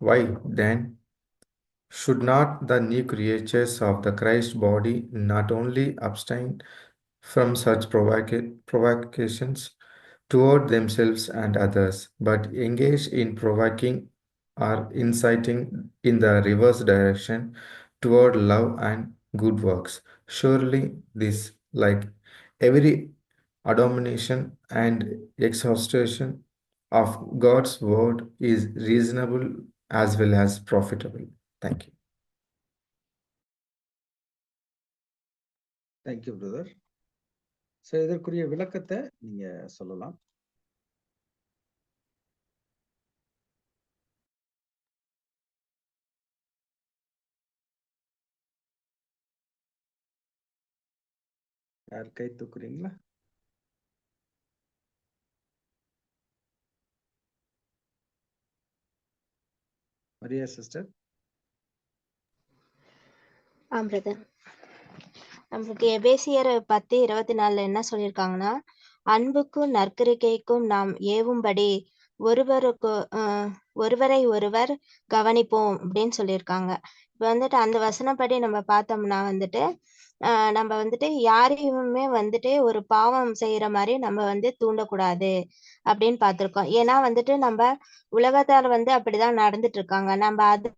Why then should not the new creatures of the Christ body not only abstain from such provocations toward themselves and others, but engage in provoking or inciting in the reverse direction toward love and good works? Surely this, like every abomination and exhaustion of God's word, is reasonable as well as profitable. Thank you. Thank you brother. So இதற்குரிய விளக்கத்தை நீங்க சொல்லலாம். யார் கை தூக்குறீங்களா? Maria sister. Brother, நம்மளுக்கு எபேசியர் 10:24 என்ன சொல்லியிருக்காங்கன்னா, அன்புக்கும் நற்கிரிக்கைக்கும் நாம் ஏவும்படி ஒருவரை ஒருவர் கவனிப்போம் அப்படின்னு சொல்லியிருக்காங்க. இப்ப வந்துட்டு அந்த வசனப்படி நம்ம பார்த்தோம்னா வந்துட்டு நம்ம வந்துட்டு யாரையுமே வந்துட்டு ஒரு பாவம் செய்யற மாதிரி நம்ம தூண்டக்கூடாது அப்படின்னு பார்த்திருக்கோம். ஏன்னா வந்துட்டு நம்ம உலகத்தால அப்படிதான் நடந்துட்டு இருக்காங்க. நம்ம அதுல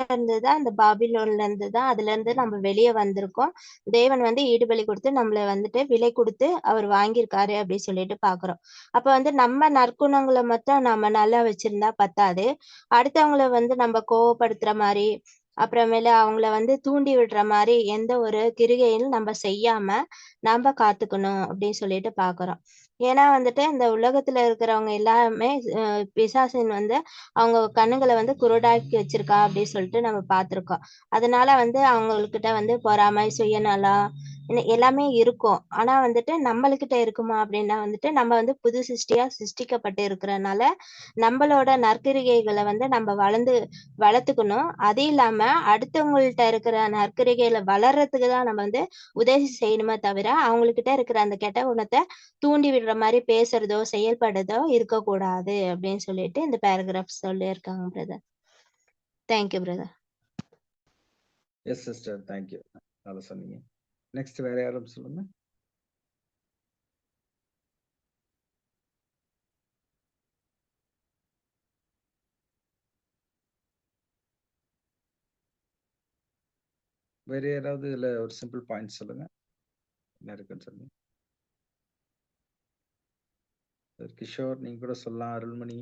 இருந்துதான், அந்த பாபிலோன்ல இருந்துதான், அதுல இருந்து நம்ம வெளியே வந்திருக்கோம். தேவன் ஈடுபலி கொடுத்து நம்மள விலை கொடுத்து அவர் வாங்கியிருக்காரு அப்படின்னு சொல்லிட்டு பாக்குறோம். அப்ப நம்ம நற்குணங்களை மட்டும் நம்ம நல்லா வச்சிருந்தா பத்தாது. அடுத்தவங்களை நம்ம கோவப்படுத்துற மாதிரி, அப்புறமேல அவங்கள வந்து தூண்டி விடுற மாதிரி எந்த ஒரு கிரிகையும் நம்ம செய்யாம நாம காத்துக்கணும் அப்படின்னு சொல்லிட்டு பாக்குறோம். ஏன்னா வந்துட்டு இந்த உலகத்துல இருக்கிறவங்க எல்லாமே பிசாசின் வந்து அவங்க கண்ணுகளை வந்து குருடாக்கி வச்சிருக்கா அப்படின்னு சொல்லிட்டு நம்ம பார்த்திருக்கோம். அதனால வந்து அவங்கக்கிட்ட வந்து பொறாமை, சுயநலம் எல்லாமே இருக்கும். ஆனா வந்துட்டு நம்மளுக்கிட்ட இருக்குமா அப்படின்னா வந்துட்டு நம்ம வந்து புது சிருஷ்டியா சிருஷ்டிக்கப்பட்டு இருக்கிறனால நம்மளோட நற்கிரிகைகளை வந்து நம்ம வளர்த்துக்கணும். அது இல்லாம அடுத்தவங்கள்ட்ட இருக்கிற நற்கிரிகைகளை வளர்றதுக்கு தான் நம்ம வந்து உதவி செய்யணுமே தவிர அவங்கக்கிட்ட இருக்கிற அந்த கெட்ட குணத்தை தூண்டி விடுற மாதிரி பேசுறதோ செயல்படுறதோ இருக்கக்கூடாது அப்படின்னு சொல்லிட்டு இந்த பேராகிராஃப் சொல்லியிருக்காங்க brother. Thank you brother. Yes sister, thank you, நல்லா சொன்னீங்க. நெக்ஸ்ட் வேற யாரும் சொல்லுங்க. வேற யாராவது இதுல ஒரு சிம்பிள் பாயிண்ட் சொல்லுங்க, என்ன இருக்குன்னு சொல்லுங்க. கிஷோர் நீங்க கூட சொல்லலாம். Arulmani,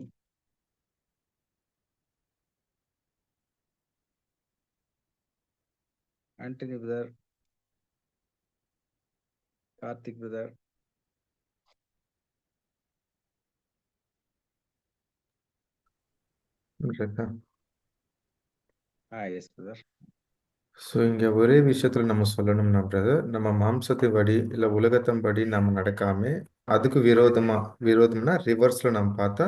Antony brother, Karthik brother. Yes brother. So இங்கே ஒரே விஷயத்தில் நம்ம சொல்லணும்னா பிரதர், நம்ம மாம்சத்தின் படி இல்லை உலகத்தின் படி நம்ம நடக்காம அதுக்கு விரோதம்னா ரிவர்ஸில் நம்ம பார்த்தா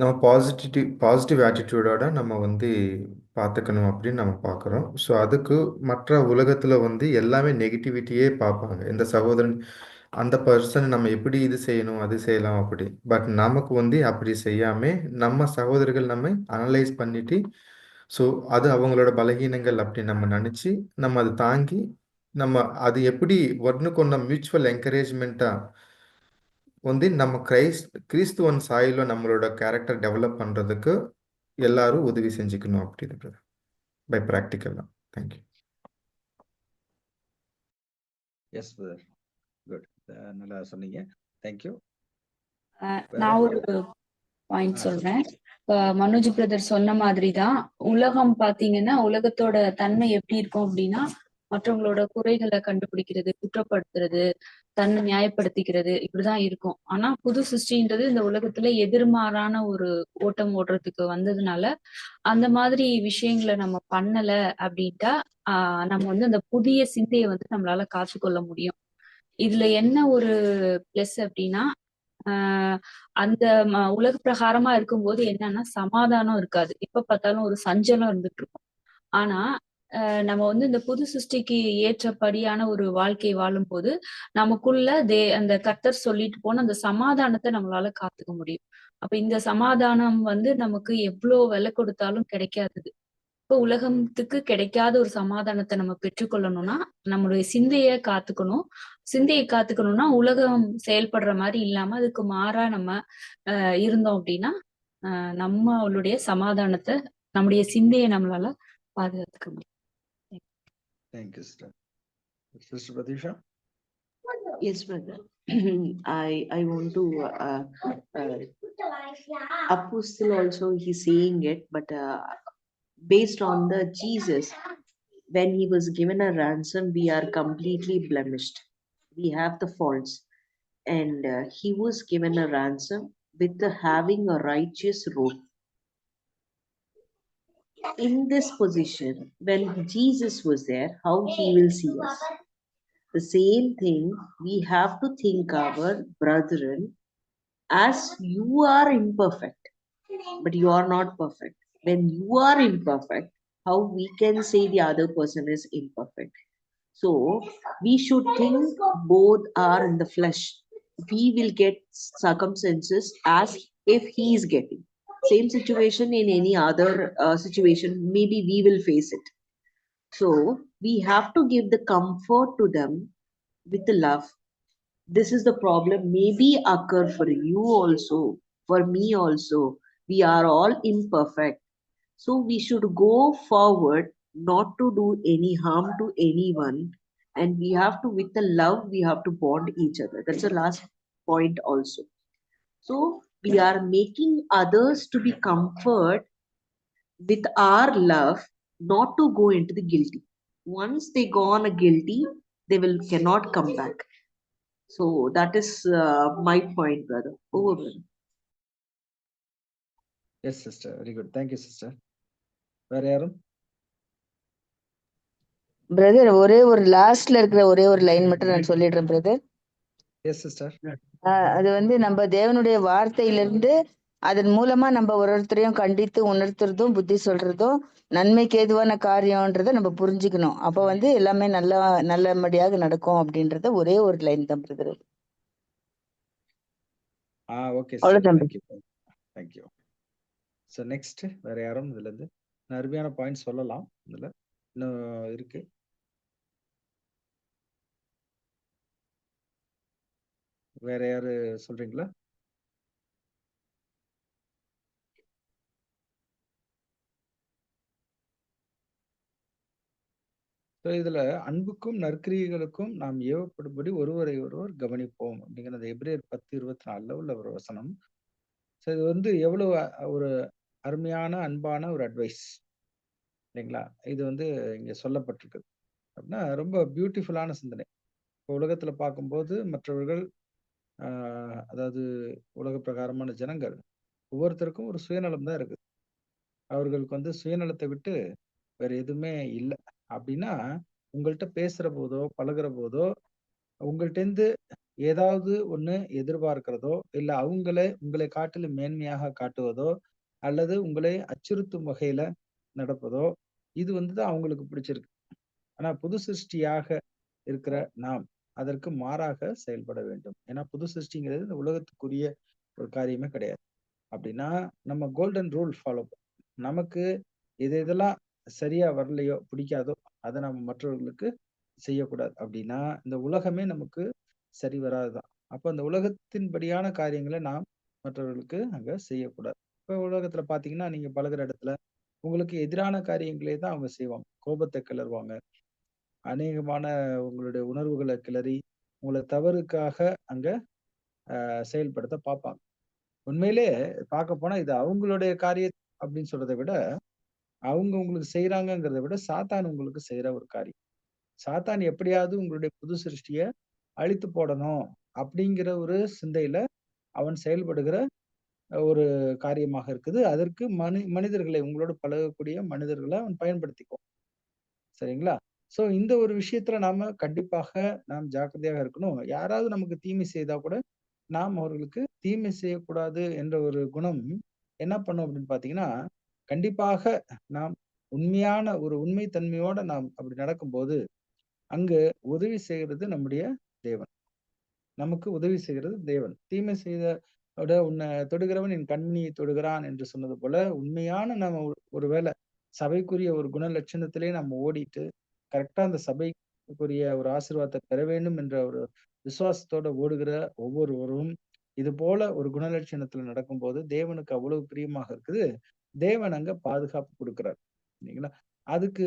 நம்ம பாசிட்டிவ் ஆட்டிடியூடோட நம்ம வந்து பார்த்துக்கணும் அப்படின்னு நம்ம பார்க்குறோம். ஸோ அதுக்கு மற்ற உலகத்தில் வந்து எல்லாமே நெகட்டிவிட்டியே பார்ப்பாங்க. இந்த சகோதரன் அந்த பர்சன் நம்ம எப்படி இது செய்யணும் அது செய்யலாம் அப்படி. பட் நமக்கு வந்து அப்படி செய்யாமல் நம்ம சகோதரர்கள் நம்ம அனலைஸ் பண்ணிட்டு ஸோ அது அவங்களோட பலகீனங்கள் அப்படி நம்ம நினச்சி நம்ம அதை தாங்கி நம்ம அது எப்படி ஒன்றுக்கு ஒன்று மியூச்சுவல் என்கரேஜ்மெண்ட்டாக வந்து நம்ம கிறிஸ்துவன் சாயில நம்மளோட கேரக்டர் டெவலப் பண்ணுறதுக்கு எல்லாரும் உதவி செஞ்சுக்கணும் அப்படி பை ப்ராக்டிக்கலாக. தேங்க்யூ. எஸ் பிரதர், குட், நல்லா சொன்னீங்க, தேங்க்யூ. நான் ஒரு பாயிண்ட் சொல்றேன். மனோஜ் பிரதர் சொன்ன மாதிரி தான் உலகம் பாத்தீங்கன்னா உலகத்தோட தன்மை எப்படி இருக்கும் அப்படின்னா மற்றவங்களோட குறைகளை கண்டுபிடிக்கிறது, குற்றப்படுத்துறது, தன்னை நியாயப்படுத்திக்கிறது இப்படிதான் இருக்கும். ஆனா புது சிருஷ்டின்றது இந்த உலகத்துல எதிர்மாறான ஒரு ஓட்டம் ஓடுறதுக்கு வந்ததுனால அந்த மாதிரி விஷயங்களை நம்ம பண்ணல அப்படின்ட்டா நம்ம வந்து அந்த புதிய சிந்தையை வந்து நம்மளால காத்துக்கொள்ள முடியும். இதுல என்ன ஒரு பிளஸ் அப்படின்னா அந்த உலக பிரகாரமா இருக்கும்போது என்னன்னா சமாதானம் இருக்காது. எப்ப பார்த்தாலும் ஒரு சஞ்சலம் இருந்துட்டு இருக்கும். ஆனா நம்ம வந்து இந்த புது சிருஷ்டிக்கு ஏற்றபடியான ஒரு வாழ்க்கை வாழும் போது நமக்குள்ள அந்த கர்த்தர் சொல்லிட்டு போன அந்த சமாதானத்தை நம்மளால காத்துக்க முடியும். அப்ப இந்த சமாதானம் வந்து நமக்கு எவ்வளவு விலை கொடுத்தாலும் கிடைக்காதது. இப்போ உலகத்துக்கு கிடைக்காத ஒரு சமாதானத்தை நம்ம பெற்றுக்கொள்ளணும்னா நம்மளுடைய சிந்தையை காத்துக்கணும்னா உலகம் செயல்படுற மாதிரி இல்லாம அதுக்கு மாறா நம்ம இருந்தோம் அப்படின்னா நம்மளுடைய சமாதானத்தை, நம்முடைய சிந்தையை நம்மளால பாதுகாத்துக்க முடியும். Thank you sister. Sister Pratheesha. Yes, brother. I want to Apostle also he's saying it, but based on the Jesus, when he was given a ransom, we are completely blemished. We have the faults, and he was given a ransom with having a righteous robe. In this position, when Jesus was there, how he will see us? The same thing we have to think our brethren, as you are imperfect, but you are not perfect. When you are imperfect, how we can say the other person is imperfect? So we should think both are in the flesh. We will get circumstances as if he is getting. Same situation in any other situation, maybe we will face it. So we have to give the comfort to them with the love. This is the problem maybe occur for you also, for me also. We are all imperfect. So we should go forward, not to do any harm to anyone. And we have to, with the love, we have to bond each other. That's the last point also. So we are making others to be comfort with our love, not to go into the guilty. Once they go on a guilty, they cannot come back. So that is my point, brother. Over, brother. Yes sister, very good, thank you sister. வேற யாரும்? Brother, ஒரே ஒரு லாஸ்ட்ல இருக்கிற ஒரே ஒரு line மட்டும் நான் சொல்லிடுறேன் பிரதர். Yes sister. அது வந்து நம்ம தேவனுடைய வார்த்தையிலிருந்து அதன் மூலமா நம்ம ஒருத்தரையும் கண்டித்து உணர்த்துறதும் புத்தி சொல்றதும் நன்மைக்கு ஏதுவான காரியம்ன்றதை நம்ம புரிஞ்சுக்கணும். அப்ப வந்து எல்லாமே நல்லபடியாக நடக்கும் அப்படின்றத ஒரே ஒரு லைன் தான் பிரதர். ஓகே, அவ்வளவுதான். Thank you thank you. ஸோ நெக்ஸ்ட் வேற யாரும் இதுல இருந்து அருமையான பாயிண்ட் சொல்லலாம். இதுல இன்னும் இருக்கு. வேற யாரு சொல்றீங்களா? இதுல அன்புக்கும் நற்கிரியைகளுக்கும் நாம் ஏவப்படும்படி ஒருவரை ஒருவர் கவனிப்போம் அப்படிங்கிறது எபிரேயர் 10:24 உள்ள ஒரு வசனம். ஸோ இது வந்து எவ்வளவு ஒரு அருமையான அன்பான ஒரு அட்வைஸ் இல்லைங்களா? இது வந்து இங்க சொல்லப்பட்டிருக்குது அப்படின்னா ரொம்ப பியூட்டிஃபுல்லான சிந்தனை. இப்போ உலகத்துல பார்க்கும்போது மற்றவர்கள் அதாவது உலக பிரகாரமான ஜனங்கள் ஒவ்வொருத்தருக்கும் ஒரு சுயநலம் தான் இருக்குது. அவர்களுக்கு வந்து சுயநலத்தை விட்டு வேற எதுவுமே இல்லை. அப்படின்னா உங்கள்கிட்ட பேசுற போதோ பழகுற போதோ உங்கள்கிட்ட இருந்து ஏதாவது ஒண்ணு எதிர்பார்க்கிறதோ இல்ல உங்களை காட்டிலும் மேன்மையாக காட்டுவதோ அல்லது உங்களை அச்சுறுத்தும் வகையில நடப்பதோ இது வந்துதான் அவங்களுக்கு பிடிச்சிருக்கு. ஆனா புது சிருஷ்டியாக இருக்கிற நாம் அதற்கு மாறாக செயல்பட வேண்டும். ஏன்னா புது சிருஷ்டிங்கிறது இந்த உலகத்துக்குரிய ஒரு காரியமே கிடையாது. அப்படின்னா நம்ம கோல்டன் ரூல் ஃபாலோ நமக்கு இதெல்லாம் சரியா வரலையோ பிடிக்காதோ அதை நம்ம மற்றவர்களுக்கு செய்யக்கூடாது. அப்படின்னா இந்த உலகமே நமக்கு சரி வராதுதான். அப்ப அந்த உலகத்தின்படியான காரியங்களை நாம் மற்றவர்களுக்கு அங்க செய்யக்கூடாது. இப்ப உலகத்துல பாத்தீங்கன்னா நீங்க பழகுற இடத்துல உங்களுக்கு எதிரான காரியங்களே தான் அவங்க செய்வாங்க. கோபத்தை கிளறுவாங்க, அநேகமான உங்களுடைய உணர்வுகளை கிளறி உங்களை தவறுக்காக அங்க செயல்படுத்த பார்ப்பாங்க. உண்மையிலே பார்க்க போனா இது அவங்களுடைய காரியம் அப்படின்னு சொல்றதை விட அவங்க உங்களுக்கு செய்யறாங்கிறத விட சாத்தான் உங்களுக்கு செய்யற ஒரு காரியம். சாத்தான் எப்படியாவது உங்களுடைய புது சிருஷ்டிய அழித்து போடணும் அப்படிங்கிற ஒரு சிந்தையில அவன் செயல்படுகிற ஒரு காரியமாக இருக்குது. அதற்கு மனிதர்களை உங்களோட பழகக்கூடிய மனிதர்களை அவன் பயன்படுத்திக்கும். சரிங்களா? சோ இந்த ஒரு விஷயத்துல கண்டிப்பாக நாம் ஜாக்கிரதையாக இருக்கணும். யாராவது நமக்கு தீமை செய்தா கூட நாம் அவர்களுக்கு தீமை செய்யக்கூடாது என்ற ஒரு குணம் என்ன பண்ணும் அப்படின்னு பாத்தீங்கன்னா, கண்டிப்பாக நாம் உண்மையான ஒரு உண்மை தன்மையோட நாம் அப்படி நடக்கும்போது அங்கு உதவி செய்கிறது நம்முடைய தேவன். நமக்கு உதவி செய்கிறது தேவன். தீமை செய்த உன்னை தொடுகிறவன் என் கண்மணியை தொடுகிறான் என்று சொன்னது போல உண்மையான நம்ம ஒருவேளை சபைக்குரிய ஒரு குண லட்சணத்திலே நம்ம ஓடிட்டு கரெக்டா அந்த சபைக்குரிய ஒரு ஆசீர்வாதத்தை பெற வேண்டும் என்ற ஒரு விசுவாசத்தோட ஓடுகிற ஒவ்வொருவரும் இது போல ஒரு குணலட்சணத்துல நடக்கும்போது தேவனுக்கு அவ்வளவு பிரியமாக இருக்குது. தேவன் அங்க பாதுகாப்பு கொடுக்கிறார் இல்லைங்களா? அதுக்கு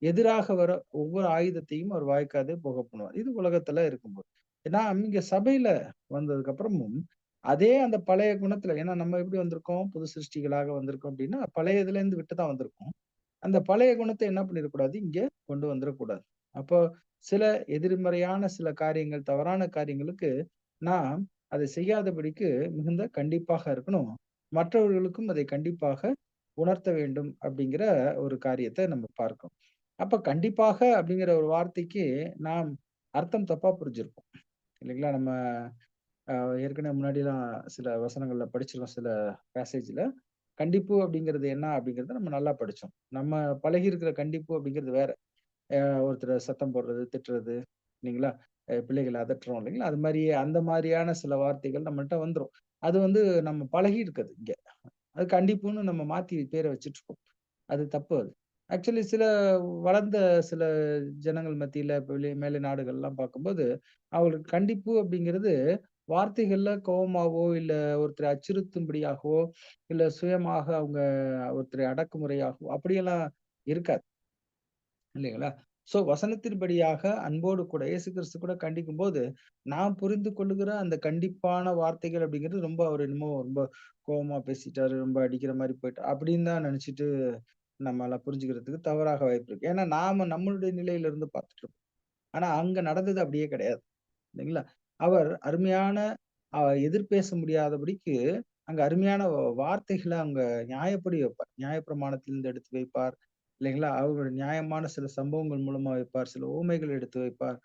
எதிராக வர ஒவ்வொரு ஆயுதத்தையும் அவர் வாய்க்காதே போக பண்ணுவார். இது உலகத்துல இருக்கும்போது. ஏன்னா இங்க சபையில வந்ததுக்கு அப்புறமும் அதே அந்த பழைய குணத்துல, ஏன்னா நம்ம எப்படி வந்திருக்கோம், புது சிருஷ்டிகளாக வந்திருக்கோம் அப்படின்னா பழைய இதுல இருந்து விட்டுதான் வந்திருக்கோம். அந்த பழைய குணத்தை என்ன பண்ணிடக்கூடாது, இங்க கொண்டு வந்துடக்கூடாது. அப்போ சில எதிர்மறையான சில காரியங்கள், தவறான காரியங்களுக்கு நாம் அதை செய்யாதபடிக்கு மிகுந்த கண்டிப்பாக இருக்கணும். மற்றவர்களுக்கும் அதை கண்டிப்பாக உணர்த்த வேண்டும் அப்படிங்கிற ஒரு காரியத்தை நம்ம பார்க்கணும். அப்ப கண்டிப்பாக அப்படிங்கிற ஒரு வார்த்தைக்கு நாம் அர்த்தம் தப்பா புரிஞ்சிருக்கோம் இல்லைங்களா? நம்ம ஏற்கனவே முன்னாடிலாம் சில வசனங்கள்ல படிச்சிருக்கோம். சில பேசேஜ்ல கண்டிப்பு அப்படிங்கிறது என்ன அப்படிங்கறத நம்ம நல்லா படிச்சோம். நம்ம பழகி இருக்கிற கண்டிப்பு அப்படிங்கிறது வேற. ஒருத்தரை சத்தம் போடுறது, திட்டுறது இல்லைங்களா? பிள்ளைகளை அதட்டுறோம் இல்லைங்களா? அது மாதிரி அந்த மாதிரியான சில வார்த்தைகள் நம்மள்ட்ட வந்துரும். அது வந்து நம்ம பழகி இருக்குது இங்க. அது கண்டிப்புன்னு நம்ம மாத்தி பேரை வச்சுட்டு இருக்கோம். அது தப்பு. அது ஆக்சுவலி சில வளர்ந்த சில ஜனங்கள் மத்தியில மேலை நாடுகள்லாம் பார்க்கும்போது அவங்களுக்கு கண்டிப்பு அப்படிங்கிறது வார்த்தைகள்ல கோபமாவோ இல்ல ஒருத்தரை அச்சுறுத்தும்படியாகவோ இல்ல சுயமாக அவங்க ஒருத்தரை அடக்குமுறையாகவோ அப்படியெல்லாம் இருக்காது இல்லைங்களா? சோ வசனத்தின்படியாக அன்போடு கூட இயேசு கிறிஸ்து கூட கண்டிக்கும் போது நாம் புரிந்து கொள்ளுகிற அந்த கண்டிப்பான வார்த்தைகள் அப்படிங்கிறது ரொம்ப அவர் என்னமோ ரொம்ப கோபமா பேசிட்டாரு, ரொம்ப அடிக்கிற மாதிரி போயிட்டு அப்படின்னு தான் நினைச்சிட்டு நம்மளால புரிஞ்சுக்கிறதுக்கு தவறாக வாய்ப்பு இருக்கு. ஏன்னா நாம நம்மளுடைய நிலையில இருந்து பார்த்துட்டு இருக்கோம். ஆனா அங்க நடந்தது அப்படியே கிடையாது இல்லைங்களா? அவர் அருமையான எதிர்பேச முடியாதபடிக்கு அங்க அருமையான வார்த்தைகளை அங்க நியாயப்படி வைப்பார். நியாயப்பிரமாணத்திலிருந்து எடுத்து வைப்பார் இல்லைங்களா? அவருடைய நியாயமான சில சம்பவங்கள் மூலமா வைப்பார். சில உவமைகள் எடுத்து வைப்பார்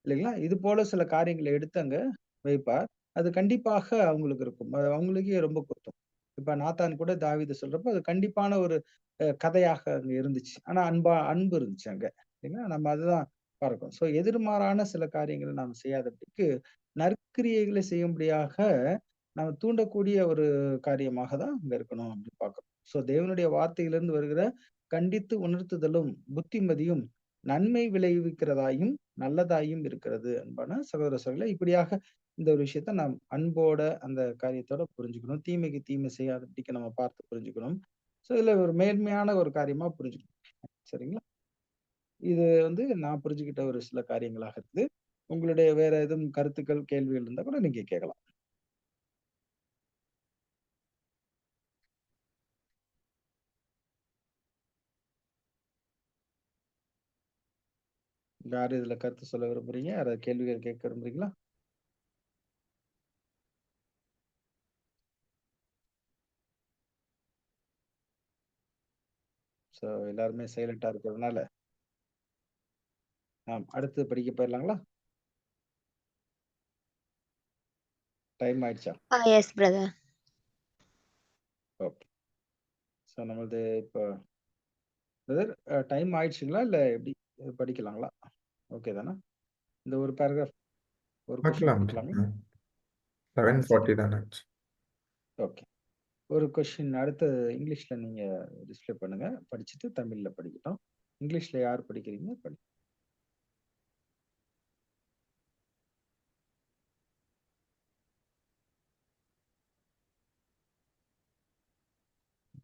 இல்லைங்களா? இது போல சில காரியங்களை எடுத்து அங்க வைப்பார். அது கண்டிப்பாக அவங்களுக்கு இருக்கும். அது அவங்களுக்கே ரொம்ப குத்தும். இப்ப நாத்தான் கூட தாவீத சொல்றப்ப அது கண்டிப்பான ஒரு கதையாக அங்க இருந்துச்சு. ஆனா அன்பு இருந்துச்சு அங்க. இல்லைங்களா? நம்ம அதுதான் பார்க்கிறோம். சோ எதிர்மாறான சில காரியங்களை நாம் செய்யாதபடிக்கு நற்கிரியைகளை செய்யும்படியாக நம்ம தூண்டக்கூடிய ஒரு காரியமாக தான் அங்க இருக்கணும் அப்படின்னு பார்க்கிறோம். சோ தேவனுடைய வார்த்தையிலிருந்து வருகிற கண்டித்து உணர்த்துதலும் புத்திமதியும் நன்மை விளைவிக்கிறதாயும் நல்லதாயும் இருக்கிறது அன்பான சகோதர சகோதரிகளே. இப்படியாக இந்த ஒரு விஷயத்த நாம் அன்போட அந்த காரியத்தோட புரிஞ்சுக்கணும். தீமைக்கு தீமை செய்யாதபடிக்கு நம்ம பார்த்து புரிஞ்சுக்கணும். சோ இதுல ஒரு மேன்மையான ஒரு காரியமா புரிஞ்சுக்கணும். சரிங்களா? இது நான் புரிஞ்சுக்கிட்ட ஒரு சில காரியங்களாக இருக்குது. உங்களுடைய வேற எதுவும் கருத்துக்கள், கேள்விகள் இருந்தா கூட நீங்க கேட்கலாம். யாரு இதுல கருத்து சொல்ல விரும்புறீங்க? யாராவது கேள்விகள் கேட்க விரும்புறீங்களா? சோ எல்லாருமே சைலண்டா இருக்கிறதுனால அடுத்து படிக்க போயிடலாங்களா? டைம் ஆயிடுச்சா? Yes brother. ஓகே. சோ நம்மளது இப்போ பிரதர் டைம் ஆயிடுச்சுங்களா? இல்ல எப்படி படிக்கலாங்களா? ஓகே தானே? இந்த ஒரு பேராகிராஃப் ஒரு கொஸ்டின் பார்க்கலாம். படிக்கலாங்களா? 7:40 தானே ஆச்சு. ஓகே. ஒரு கொஸ்டின் அடுத்து இங்கிலீஷ்ல நீங்க டிஸ்ப்ளே பண்ணுங்க. படிச்சுட்டு தமிழ்ல படிக்கட்டும். இங்கிலீஷ்ல யார் படிக்கிறீங்க?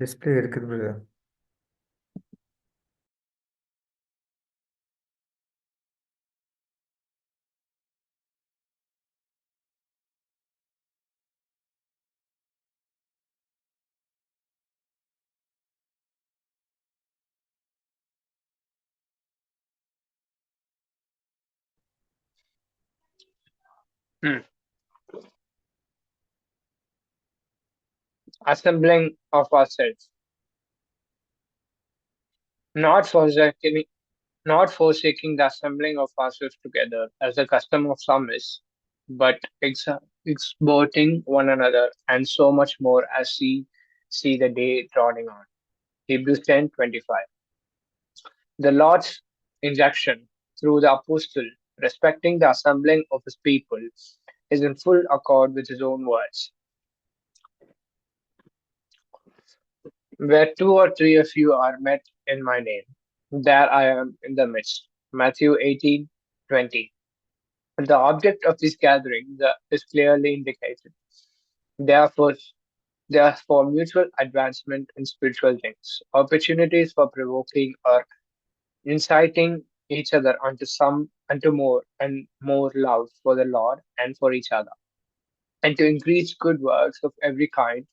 டிஸ்பிளே இருக்குது brother. Assembling of ourselves, not forsaking, not forsaking the assembling of ourselves together, as the custom of some is, but exhorting one another, and so much more as we see the day dawning on. Hebrews 10:25. The Lord's injunction through the apostle respecting the assembling of his people is in full accord with his own words. Where two or three of you are met in my name, there I am in the midst. Matthew 18:20. The object of this gathering is clearly indicated. Therefore, they are for mutual advancement in spiritual things, opportunities for provoking or inciting each other unto more and more love for the Lord and for each other, and to increase good works of every kind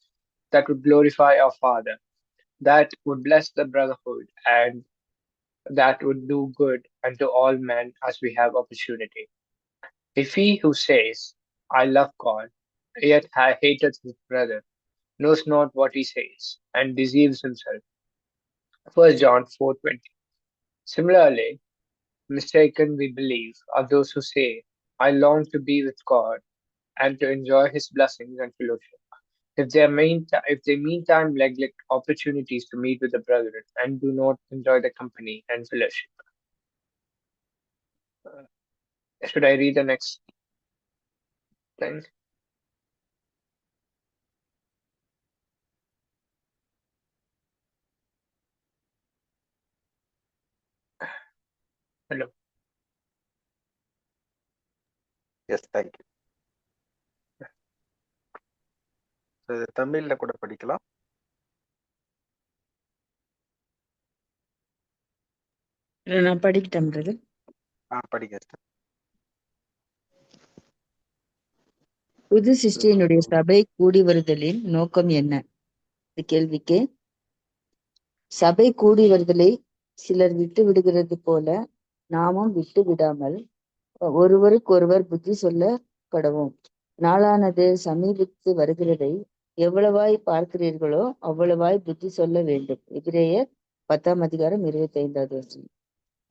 that would glorify our Father, that would bless the brotherhood, and that would do good unto all men as we have opportunity. If he who says, I love God, yet hateth his brother, knows not what he says, and deceives himself. 1 John 4:20. Similarly, mistaken we believe are those who say, I long to be with God and to enjoy his blessings and fellowship. If they meantime neglect opportunities to meet with the brethren and do not enjoy the company and fellowship. Should I read the next thing? Hello. Yes, thank you. தமிழ்ல கூட படிக்கலாம். நான் படிக்கிட்டேன் brother. படிங்க. புது சிருஷ்டியினுடைய சபை கூடி வருதலின் நோக்கம் என்ன? இந்த கேள்விக்கு சபை கூடி வருதலை சிலர் விட்டு விடுகிறது போல நாமும் விட்டு விடாமல் ஒருவருக்கொருவர் புத்தி சொல்ல கடவோம். நாளானது சமீபித்து வருகிறதை எவ்வளவாய் பார்க்கிறீர்களோ அவ்வளவாய் புத்தி சொல்ல வேண்டும். எபிரேயர் 10:25.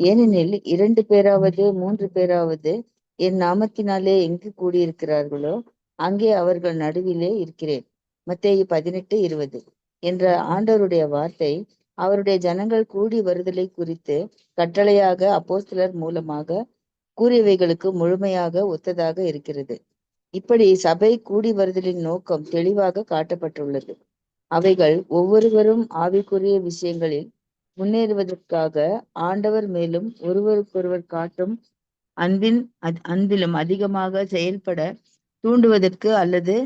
ஏனெனில் 2 பேராவது 3 பேராவது என் நாமத்தினாலே எங்கு கூடியிருக்கிறார்களோ அங்கே அவர்கள் நடுவிலே இருக்கிறேன். மத்தேயு 18:20 என்ற ஆண்டவருடைய வார்த்தை அவருடைய ஜனங்கள் கூடி வருதலை குறித்து கட்டளையாக அப்போஸ்தலர் மூலமாக கூறியவைகளுக்கு முழுமையாக ஒத்ததாக இருக்கிறது. இப்படி சபை கூடி வருதலின் நோக்கம் தெளிவாக காட்டப்பட்டுள்ளது. அவைகள் ஒவ்வொருவரும் ஆவிக்குரிய விஷயங்களில் முன்னேறுவதற்காக ஆண்டவர் மேலும் ஒருவருக்கொருவர் காட்டும் அன்பிலும் அதிகமாக செயல்பட தூண்டுவதற்கு அல்லது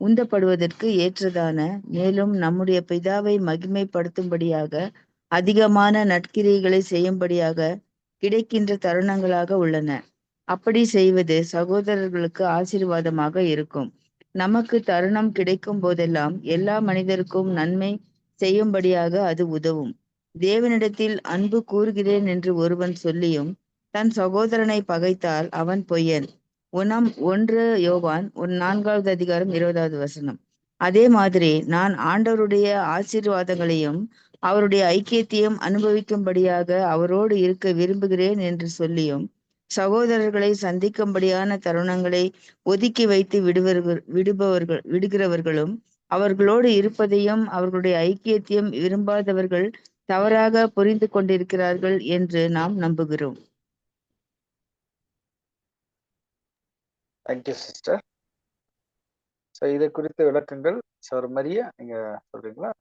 உந்தப்படுவதற்கு ஏற்றதான, மேலும் நம்முடைய பிதாவை மகிமைப்படுத்தும்படியாக அதிகமான நற்கிரியைகளை செய்யும்படியாக கிடைக்கின்ற தருணங்களாக உள்ளன. அப்படி செய்வது சகோதரர்களுக்கு ஆசீர்வாதமாக இருக்கும். நமக்கு தருணம் கிடைக்கும் போதெல்லாம் எல்லா மனிதருக்கும் நன்மை செய்யும்படியாக அது உதவும். தேவனிடத்தில் அன்பு கூறுகிறேன் என்று ஒருவன் சொல்லியும் தன் சகோதரனை பகைத்தால் அவன் பொய்யன். 1 யோவான் 4:20. அதே மாதிரி நான் ஆண்டவருடைய ஆசீர்வாதங்களையும் அவருடைய ஐக்கியத்தையும் அனுபவிக்கும்படியாக அவரோடு இருக்க விரும்புகிறேன் என்று சொல்லியும் சகோதரர்களை சந்திக்கும்படியான தருணங்களை ஒதுக்கி வைத்து விடுகிறவர்களும் அவர்களோடு இருப்பதையும் அவர்களுடைய ஐக்கியத்தையும் விரும்பாதவர்கள் தவறாக புரிந்து கொண்டிருக்கிறார்கள் என்று நாம் நம்புகிறோம். Thank you sister. ஸோ இதை குறித்த விளக்கங்கள் சார் மரியா நீங்க சொல்றீங்களா?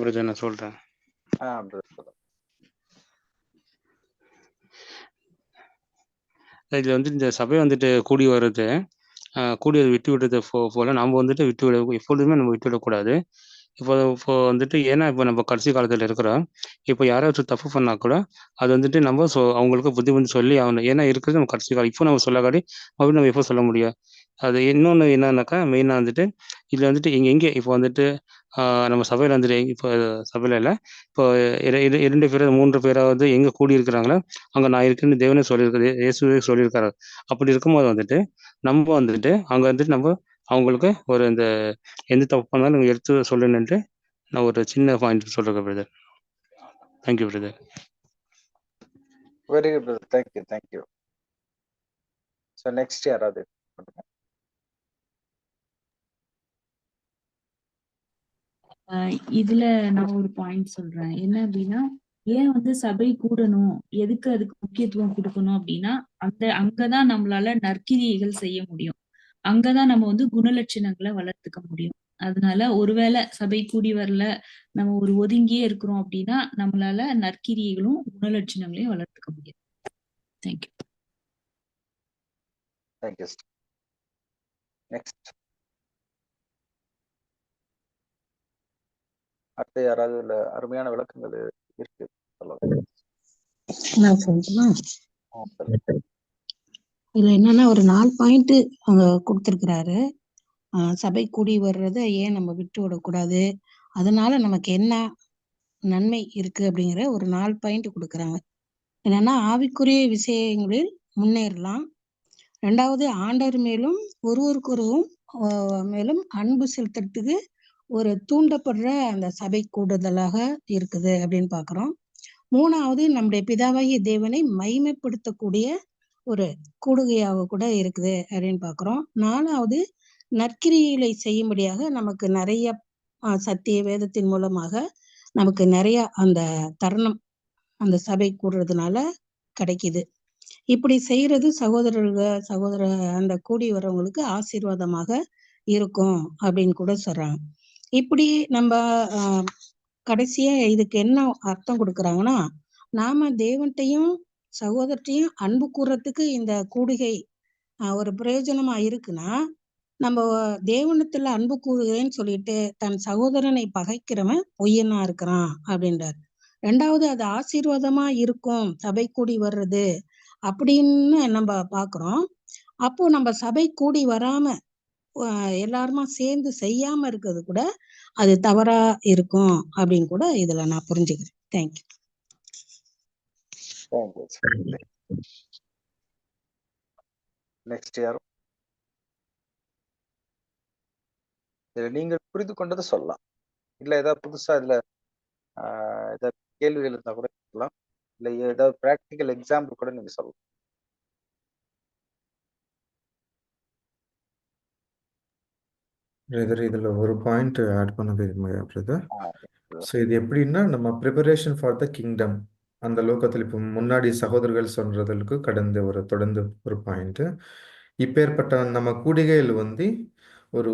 பிரதர் நான் சொல்றேன். இதுல வந்துட்டு இந்த சபை வந்துட்டு கூடி வர்றது விட்டு விடுறது போல நம்ம வந்துட்டு விட்டு விட எப்பொழுதுமே நம்ம விட்டு விடக்கூடாது. இப்போ வந்துட்டு ஏன்னா இப்போ நம்ம கடைசி காலத்தில் இருக்கிறோம். இப்போ யாராச்சும் தப்பு பண்ணா கூட அது வந்துட்டு நம்ம அவங்களுக்கு புத்தி சொல்லி ஆகணும். ஏன்னா இருக்கிறது நம்ம கடைசி காலம். இப்போ நம்ம சொல்லாடி அப்படி நம்ம எப்போ சொல்ல முடியும்? அது இன்னொன்று என்னன்னாக்கா மெயினாக வந்துட்டு இதில் வந்துட்டு எங்கே இப்போ வந்துட்டு நம்ம சபையில் வந்துட்டு இப்போ சபையில் இல்லை, இப்போ 2 பேர் 3 பேராவது எங்கே கூடி இருக்கிறாங்களோ அங்கே நான் இருக்குன்னு தேவனே சொல்லியிருக்காரு, இயேசுவே சொல்லியிருக்காரு. அப்படி இருக்கும்போது வந்துட்டு நம்ம வந்துட்டு அங்கே வந்துட்டு நம்ம அவங்களுக்கு ஒரு இந்த எந்த தப்பு பண்ணாலும் எடுத்து சொல்லணுன்ட்டு நான் ஒரு சின்ன பாயிண்ட் சொல்றேன் brother. Thank you brother. Very good brother. Thank you. So next யாராவது இதுல நான் ஒரு பாயிண்ட் சொல்றேன். என்ன அப்படின்னா, ஏன் வந்து சபை கூடணும், எதுக்கு அதுக்கு முக்கியத்துவம் கொடுக்கணும் அப்படின்னா, அங்கதான் நம்மளால நற்கிரியைகள் செய்ய முடியும். அங்கதான் நம்ம வந்து குணலட்சணங்களை வளர்த்துக்க முடியும். அதனால ஒருவேளை சபை கூடி வரல, நம்ம ஒரு ஒதுங்கியே இருக்கிறோம் அப்படின்னா நம்மளால நற்கிரியைகளும் குணலட்சணங்களையும் வளர்த்துக்க முடியும். தேங்க்யூ. தேங்க்யூ. நெக்ஸ்ட் அடுத்த யாராவது இல்ல அருமையான விளக்கங்கள் இருக்கு நான் சொல்றேன். இதுல என்னன்னா ஒரு 4 பாயிண்ட் அங்க கொடுத்திருக்கிறாரு. சபை கூடி வர்றத ஏன் நம்ம விட்டு விடக்கூடாது, அதனால நமக்கு என்ன நன்மை இருக்கு அப்படிங்கிற ஒரு 4 பாயிண்ட் கொடுக்குறாங்க. என்னன்னா ஆவிக்குரிய விஷயங்களில் முன்னேறலாம். 2வது ஆண்டவர் மேலும் ஒருவருக்கொருவரும் மேலும் அன்பு செலுத்துறதுக்கு ஒரு தூண்டப்படுற அந்த சபை கூடுதலாக இருக்குது அப்படின்னு பாக்குறோம். 3வது நம்முடைய பிதாவாகிய தேவனை மகிமைப்படுத்தக்கூடிய ஒரு கூடுகையாக கூட இருக்குது அப்படின்னு பாக்குறோம். 4வது நற்கிரிகளை செய்யும்படியாக நமக்கு நிறைய சத்திய வேதத்தின் மூலமாக நமக்கு நிறைய அந்த தருணம் அந்த சபை கூடுறதுனால கிடைக்குது. இப்படி செய்யறது சகோதர அந்த கூடி வர்றவங்களுக்கு ஆசீர்வாதமாக இருக்கும் அப்படின்னு கூட சொல்றாங்க. இப்படி நம்ம கடைசியா இதுக்கு என்ன அர்த்தம் கொடுக்குறாங்கன்னா, நாம தேவன்ட்டையும் சகோதரத்தையும் அன்பு கூறத்துக்கு இந்த கூடுகை ஒரு பிரயோஜனமா இருக்குன்னா, நம்ம தேவனத்துல அன்பு கூறுகிறேன்னு சொல்லிட்டு தன் சகோதரனை பகைக்கிறவன் பொய்யனா இருக்கிறான் அப்படின்றார். 2வது அது ஆசீர்வாதமா இருக்கும் சபை கூடி வர்றது அப்படின்னு நம்ம பாக்குறோம். அப்போ நம்ம சபை கூடி வராம எல்லாருமா சேர்ந்து செய்யாம இருக்கிறது கூட அது தவறா இருக்கும் அப்படின்னு கூட இதுல நான் புரிஞ்சுக்கிறேன். தேங்க்யூ. தேங்க்யூ. நெக்ஸ்ட் யாரும் இதுல நீங்கள் புரிந்து கொண்டதை சொல்லலாம். இல்ல ஏதாவது புதுசா இதுல ஏதாவது கேள்விகள் இருந்தா கூட சொல்லலாம். இல்ல ஏதாவது பிராக்டிக்கல் எக்ஸாம்பிள் கூட நீங்க சொல்லலாம். பிரதர் இதுல ஒரு பாயிண்ட் ஆட் பண்ண விரும்புகிறேன் பிரதர். ஸோ இது எப்படின்னா நம்ம ப்ரிப்பரேஷன் ஃபார் த கிங்டம் அந்த லோகத்தில் இப்போ முன்னாடி சகோதரர்கள் சொல்றதுக்கு தொடர்ந்து ஒரு பாயிண்ட். இப்பேற்பட்ட நம்ம கூடிகையில் வந்து ஒரு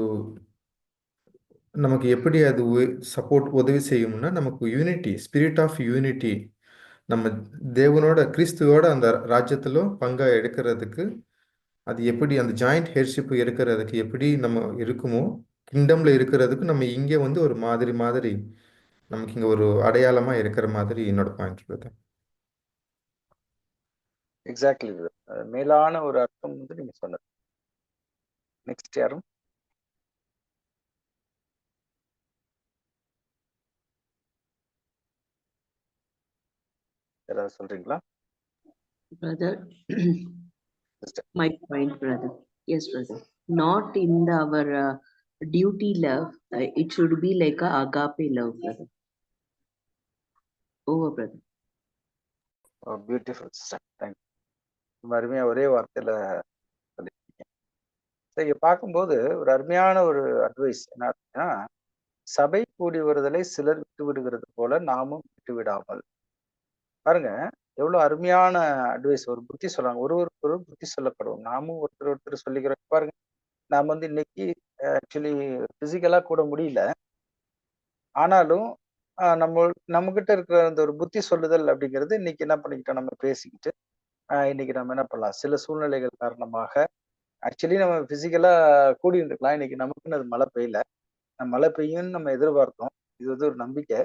நமக்கு எப்படி அது உதவி செய்யும்னா நமக்கு யூனிட்டி, ஸ்பிரிட் ஆஃப் யூனிட்டி, நம்ம தேவனோட கிறிஸ்துவோட அந்த ராஜ்யத்திலும் பங்கா எடுக்கிறதுக்கு அது எப்படி அந்த ஜாயிண்ட் ஹெட்ஷிப் இருக்கிறதுக்கு எப்படி நம்ம இருக்குமோ கிங்டம்ல இருக்கிறதுக்கு நம்ம இங்கே வந்து ஒரு மாதிரி நமக்கு இங்க ஒரு அடையாளமா இருக்கிற மாதிரி என்னோட பாயிண்ட் இருக்குது. எக்ஸாக்ட்லி. மேலான ஒரு அர்த்தம் வந்து நீங்க சொன்னது. நெக்ஸ்ட் யாரும் ஏதாவது சொல்றீங்களா? Brother, Sister. my point, brother. Yes, brother. Not in our duty love. It should be like a agape love, brother. Over, brother. Beautiful sister. Thank you. ரொம்ப அருமையா ஒரே வார்த்தையில சொல்லிருக்கீங்க. இங்க பார்க்கும்போது ஒரு அருமையான ஒரு அட்வைஸ் என்ன அப்படின்னா, சபை கூடி வருதலை சிலர் விட்டு விடுகிறது போல நாமும் விட்டு விடாமல். பாருங்க எவ்வளவு அருமையான அட்வைஸ். ஒரு புத்தி சொல்றாங்க, ஒருவருக்கு ஒரு புத்தி சொல்லப்படுவோம், நாமும் ஒருத்தர் சொல்லிக்கிறோம். பாருங்க நாம வந்து இன்னைக்கு ஆக்சுவலி பிசிக்கலா கூட முடியல, ஆனாலும் நம்ம கிட்ட இருக்கிற அந்த ஒரு புத்தி சொல்லுதல் அப்படிங்கிறது இன்னைக்கு என்ன பண்ணிக்கிட்டோம், நம்ம பேசிக்கிட்டு இன்னைக்கு நம்ம என்ன பண்ணலாம், சில சூழ்நிலைகள் காரணமாக ஆக்சுவலி நம்ம பிசிக்கலா கூடி இருந்துக்கலாம், இன்னைக்கு நமக்குன்னு அது மழை பெய்யல, மழை பெய்யும்னு நம்ம எதிர்பார்த்தோம், இது வந்து ஒரு நம்பிக்கை